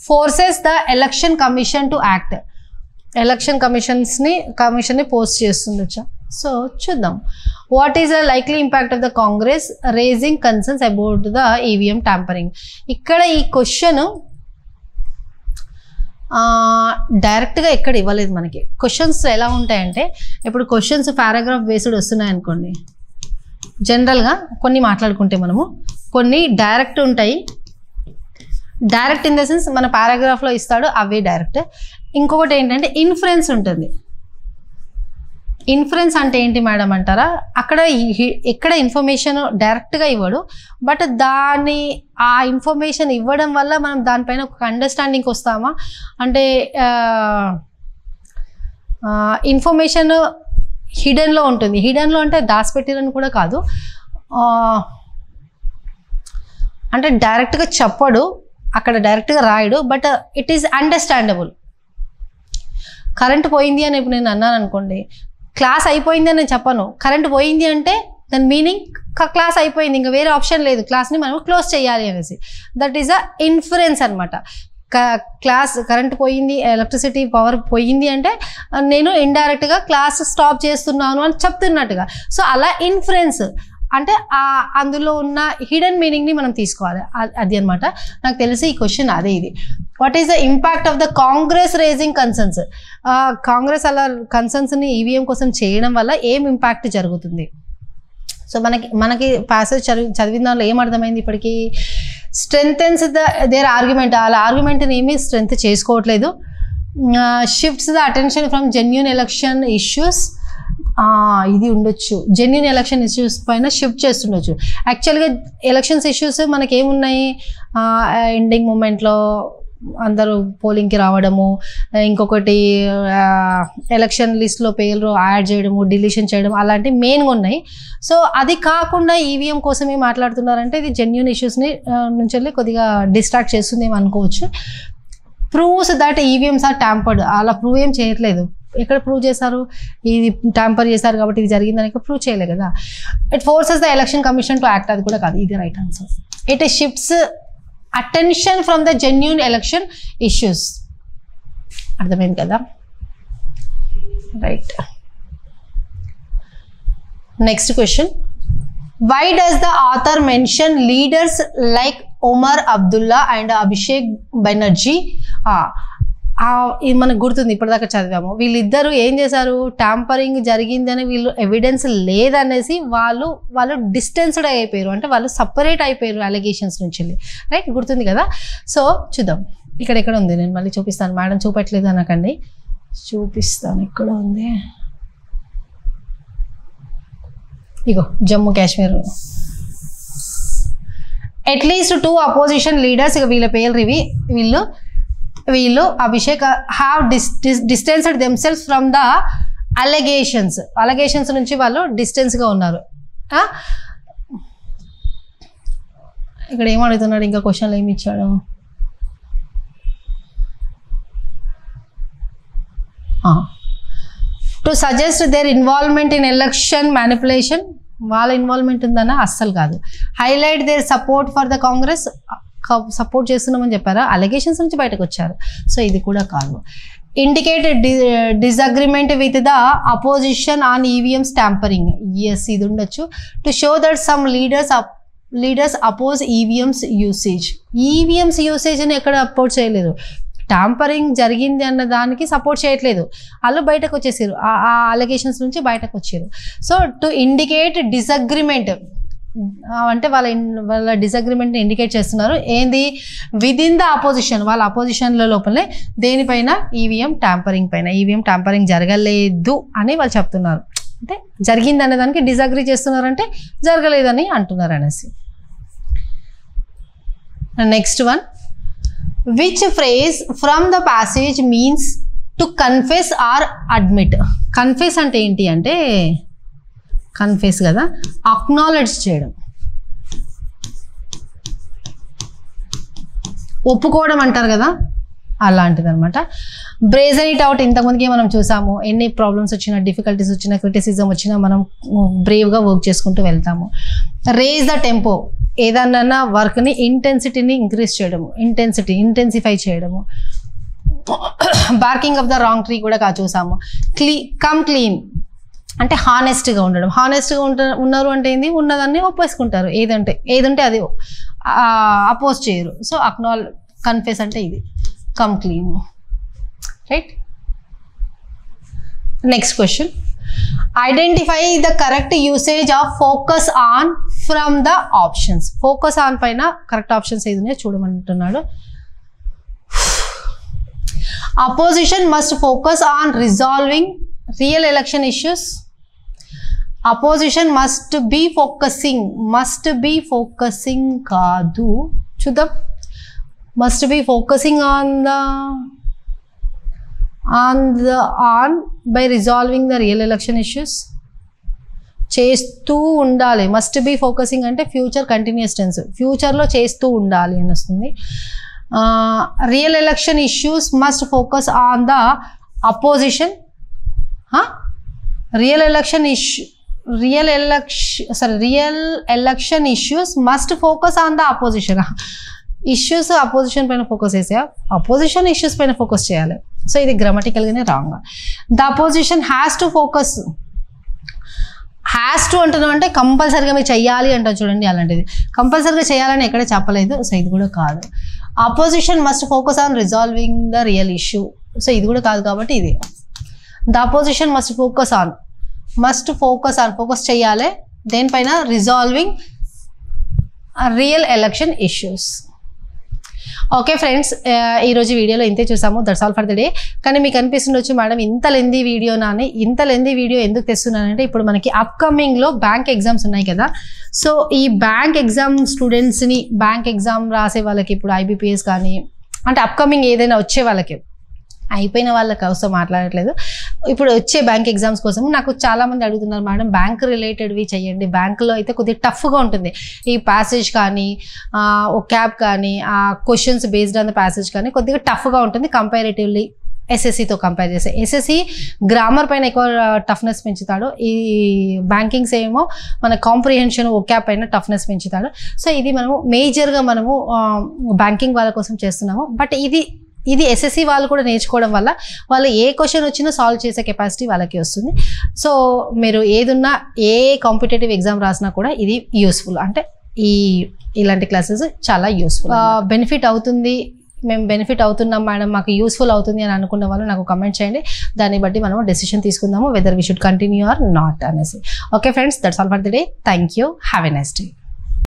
A: forces the election commission to act, election కమిషన్ని పోస్ట్ చేస్తుండొచ్చు. సో చూద్దాం. What is the likely impact of the Congress raising concerns about the EVM tampering. ఇక్కడ ఈ క్వశ్చన్ డైరెక్ట్గా ఎక్కడ ఇవ్వలేదు మనకి. క్వశ్చన్స్ ఎలా ఉంటాయంటే, ఇప్పుడు క్వశ్చన్స్ పారాగ్రాఫ్ బేస్డ్ వస్తున్నాయి అనుకోండి, జనరల్గా కొన్ని మాట్లాడుకుంటే మనము, కొన్ని డైరెక్ట్ ఉంటాయి. డైరెక్ట్ ఇన్ ద సెన్స్ మన పారాగ్రాఫ్లో ఇస్తాడు అవే డైరెక్ట్. ఇంకొకటి ఏంటంటే ఇన్ఫరెన్స్ ఉంటుంది. ఇన్ఫరెన్స్ అంటే ఏంటి మేడం అంటారా, అక్కడ ఎక్కడ ఇన్ఫర్మేషన్ డైరెక్ట్గా ఇవ్వడు, బట్ ఆ ఇన్ఫర్మేషన్ ఇవ్వడం వల్ల మనం దానిపైన ఒక అండర్స్టాండింగ్కి వస్తామా అంటే, ఇన్ఫర్మేషన్ హిడెన్లో ఉంటుంది. హిడెన్లో అంటే దాచిపెట్టిరని కూడా కాదు, అంటే డైరెక్ట్గా చెప్పడు, అక్కడ డైరెక్ట్గా రాయడు, but it is understandable. Current పోయింది అని ఇప్పుడు నేను అన్నాను అనుకోండి, క్లాస్ అయిపోయింది అని నేను చెప్పను. కరెంట్ పోయింది అంటే దాని మీనింగ్ క్లాస్ అయిపోయింది, ఇంకా వేరే ఆప్షన్ లేదు, క్లాస్ని మనం క్లోజ్ చేయాలి అనేసి. దట్ ఈస్ అ ఇన్ఫరెన్స్ అనమాట. క్లాస్ కరెంట్ పోయింది, ఎలక్ట్రిసిటీ పవర్ పోయింది అంటే నేను ఇండైరెక్ట్గా క్లాస్ స్టాప్ చేస్తున్నాను అని చెప్తున్నట్టుగా. సో అలా ఇన్ఫరెన్స్ అంటే అందులో ఉన్న హిడెన్ మీనింగ్ని మనం తీసుకోవాలి, అది అనమాట. నాకు తెలిసి ఈ క్వశ్చన్ అదే ఇది. What is the impact of the Congress raising concerns. Congress అలా కన్సర్న్స్ని ఈవీఎం కోసం చేయడం వల్ల ఏం ఇంపాక్ట్ జరుగుతుంది. సో మనకి ప్యాసేజ్ చదివిన దానిలో ఏం అర్థమైంది ఇప్పటికీ, స్ట్రెంథెన్స్ దేర్ ఆర్గ్యుమెంట్. వాళ్ళ ఆర్గ్యుమెంట్ని ఏమీ స్ట్రెంత్ చేసుకోవట్లేదు. Shifts the attention from genuine election issues. ఇది ఉండొచ్చు, జెన్యూన్ ఎలక్షన్ ఇష్యూస్ పైన షిఫ్ట్ చేస్తుండొచ్చు. యాక్చువల్గా ఎలక్షన్స్ ఇష్యూస్ మనకి ఏమున్నాయి, ఎండింగ్ మూమెంట్లో అందరూ పోలింగ్కి రావడము, ఇంకొకటి ఎలక్షన్ లిస్ట్లో పేర్లు యాడ్ చేయడము, డిలీషన్ చేయడం, అలాంటివి మెయిన్గా ఉన్నాయి. సో అది కాకుండా ఈవీఎం కోసమే మాట్లాడుతున్నారంటే ఇది జెన్యూన్ ఇష్యూస్ని నుంచి వెళ్ళి కొద్దిగా డిస్ట్రాక్ట్ చేస్తుందేమో అనుకోవచ్చు. Proves that EVMs are tampered. అలా ప్రూవ్ ఏం చేయట్లేదు. ఎక్కడ ప్రూవ్ చేశారు, ఇది ట్యాంపర్ చేశారు కాబట్టి ఇది జరిగిందని ప్రూవ్ చేయలేదు కదా. It forces the election commission to act. అది కూడా కాదు, ఇది right answer. It shifts attention from the genuine election issues. అర్థమైంది కదా, right. Next question, why does the author mention leaders like Omar Abdullah and Abhishek Banerjee. ఇది మనకు గుర్తుంది, ఇప్పటిదాకా చదివాము. వీళ్ళిద్దరూ ఏం చేశారు, ట్యాంపరింగ్ జరిగిందని వీళ్ళు ఎవిడెన్స్ లేదనేసి వాళ్ళు డిస్టెన్స్డ్ అయిపోయారు, అంటే వాళ్ళు సపరేట్ అయిపోయారు అలిగేషన్స్ నుంచి, రైట్. గుర్తుంది కదా. సో చూద్దాం, ఇక్కడ ఎక్కడ ఉంది, నేను మళ్ళీ చూపిస్తాను. మేడం చూపట్లేదు అనకండి, చూపిస్తాను. ఎక్కడ ఉంది, ఇగో Jammu Kashmir. At least 2 opposition leaders, ఇక వీళ్ళ పేర్లు ఇవి, వీళ్ళు Abhishek have distanced themselves from the allegations నుంచి వాళ్ళు డిస్టెన్స్గా ఉన్నారు. ఇక్కడ ఏం అడుగుతున్నాడు, ఇంకా క్వశ్చన్లు ఏమి ఇచ్చాడు, to suggest their involvement in election manipulation. వాళ్ళ ఇన్వాల్వ్మెంట్ ఉందన్నా అస్సలు కాదు. Highlight their support for the Congress, support చేస్తున్నామని చెప్పారా, అలిగేషన్స్ నుంచి బయటకు వచ్చారు. సో ఇది కూడా కాదు. Indicate disagreement with the opposition on EVMs tampering. Yes, ఇది ఉండొచ్చు. To show that some leaders oppose EVMs usage. EVMs యూసేజ్ని ఎక్కడ అపోజ్ చేయలేదు, ట్యాంపరింగ్ జరిగింది అన్న దానికి సపోర్ట్ చేయట్లేదు. వాళ్ళు బయటకు వచ్చేసారు, ఆ అలిగేషన్స్ నుంచి బయటకు వచ్చారు. సో టు ఇండికేట్ డిసగ్రిమెంట్ అంటే వాళ్ళ డిసగ్రిమెంట్ని ఇండికేట్ చేస్తున్నారు. ఏంది, విదిన్ ద అపోజిషన్, వాళ్ళ అపోజిషన్ల లోపలే దేనిపైన, ఈవీఎం ట్యాంపరింగ్ పైన. ఈవీఎం ట్యాంపరింగ్ జరగలేదు అని వాళ్ళు చెప్తున్నారు, అంటే జరిగింది అనే దానికి డిసగ్రీ చేస్తున్నారంటే జరగలేదని అంటున్నారు అనేసి. Next one, which phrase from the passage means to confess or admit. Confess అంటే ఏంటి అంటే, కన్ఫెస్ కదా, అక్నాలెడ్జ్ చేయడం, ఒప్పుకోవడం అంటారు కదా, అలాంటిది అనమాట. బ్రేజన్ ఇట్ అవుట్, ఇంతకుముందుకే మనం చూసాము. ఎన్ని ప్రాబ్లమ్స్ వచ్చినా, డిఫికల్టీస్ వచ్చినా, క్రిటిసిజం వచ్చినా మనం బ్రేవ్గా వర్క్ చేసుకుంటూ వెళ్తాము. రేజ్ ద టెంపో, ఏదన్నా వర్క్ని ఇంటెన్సిటీని ఇంక్రీజ్ చేయడము, ఇంటెన్సిఫై చేయడము. Barking of the wrong tree కూడా చూసాము. కమ్ క్లీన్, అంటే హానెస్ట్గా ఉండడం. హానెస్ట్గా ఉన్నారు అంటే ఏంది, ఉన్నదాన్ని ఒప్పేసుకుంటారు. ఏదంటే అది అపోజ్ చేయరు. సో కన్ఫెస్ అంటే ఇది, come clean, right. Next question, identify the correct usage of focus on from the options. Focus on పైన కరెక్ట్ ఆప్షన్స్ ఏది ఉన్నాయో చూడమంటున్నాడు. Opposition must focus on resolving real election issues. Opposition must be focusing కాదు, చూద్దాం. Must be focusing on by resolving the real election issues. చేస్తూ ఉండాలి. మస్ట్ బి ఫోకసింగ్ అంటే ఫ్యూచర్ కంటిన్యూస్ టెన్స్, ఫ్యూచర్లో చేస్తూ ఉండాలి అని వస్తుంది. Real election issues must focus on the opposition. Real election issues must focus on the opposition. Issues opposition పైన ఫోకస్ చేసా, అపోజిషన్ ఇష్యూస్ పైన ఫోకస్ చేయాలి. సో ఇది గ్రామటికల్గానే wrong. The opposition has to focus. Has to అంటున్నాం అంటే కంపల్సరీగా మీరు చెయ్యాలి అంటారు చూడండి, అలాంటిది కంపల్సరీగా చేయాలని ఎక్కడ చెప్పలేదు. సో ఇది కూడా కాదు. Opposition must focus on resolving the real issue. So ఇది కూడా కాదు కాబట్టి ఇది. The opposition must focus on focus చేయాలి దేనిపైన, resolving real election issues. Okay friends, ఈరోజు వీడియోలో ఇంతే చూసాము. That's all for the day. కానీ మీకు అనిపిస్తుండొచ్చు, మేడం ఇంత లెందీ వీడియో ఎందుకు తెస్తున్నానంటే, ఇప్పుడు మనకి అప్కమింగ్లో బ్యాంక్ ఎగ్జామ్స్ ఉన్నాయి కదా. సో ఈ బ్యాంక్ ఎగ్జామ్ స్టూడెంట్స్ని, బ్యాంక్ ఎగ్జామ్ రాసే వాళ్ళకి, ఇప్పుడు IBPS కానీ అంటే అప్కమింగ్ ఏదైనా వచ్చే వాళ్ళకి, అయిపోయిన వాళ్ళ కోసం మాట్లాడట్లేదు, ఇప్పుడు వచ్చే బ్యాంక్ ఎగ్జామ్స్ కోసం నాకు చాలామంది అడుగుతున్నారు, మేడం బ్యాంక్ రిలేటెడ్వి చేయండి. బ్యాంకులో అయితే కొద్దిగా టఫ్గా ఉంటుంది. ఈ ప్యాసేజ్ కానీ, ఒక క్యాప్ కానీ, ఆ questions based on the passage కానీ కొద్దిగా టఫ్గా ఉంటుంది కంపారిటివ్లీ SSCతో కంపేర్ చేస్తే. SSC గ్రామర్ పైన ఎక్కువ టఫ్నెస్ పెంచుతాడు, ఈ బ్యాంకింగ్స్ ఏమో మన కాంప్రిహెన్షన్ ఒక క్యాప్ పైన టఫ్నెస్ పెంచుతాడు. సో ఇది మేజర్గా మనము బ్యాంకింగ్ వాళ్ళ కోసం చేస్తున్నాము. బట్ ఇది SSC వాళ్ళు కూడా నేర్చుకోవడం వల్ల వాళ్ళు ఏ క్వశ్చన్ వచ్చినా సాల్వ్ చేసే కెపాసిటీ వాళ్ళకి వస్తుంది. సో మీరు ఏదున్నా, ఏ కాంపిటేటివ్ ఎగ్జామ్ రాసినా కూడా ఇది యూస్ఫుల్. అంటే ఇలాంటి క్లాసెస్ చాలా యూస్ఫుల్, బెనిఫిట్ అవుతుంది. మేము బెనిఫిట్ అవుతున్నాం మేడం, మాకు యూస్ఫుల్ అవుతుంది అని అనుకున్న వాళ్ళు నాకు కమెంట్ చేయండి. దాన్ని బట్టి మనం డెసిషన్ తీసుకుందాము whether we should continue or not అనేసి. Okay friends, that's all for the day. Thank you. Have a nice day.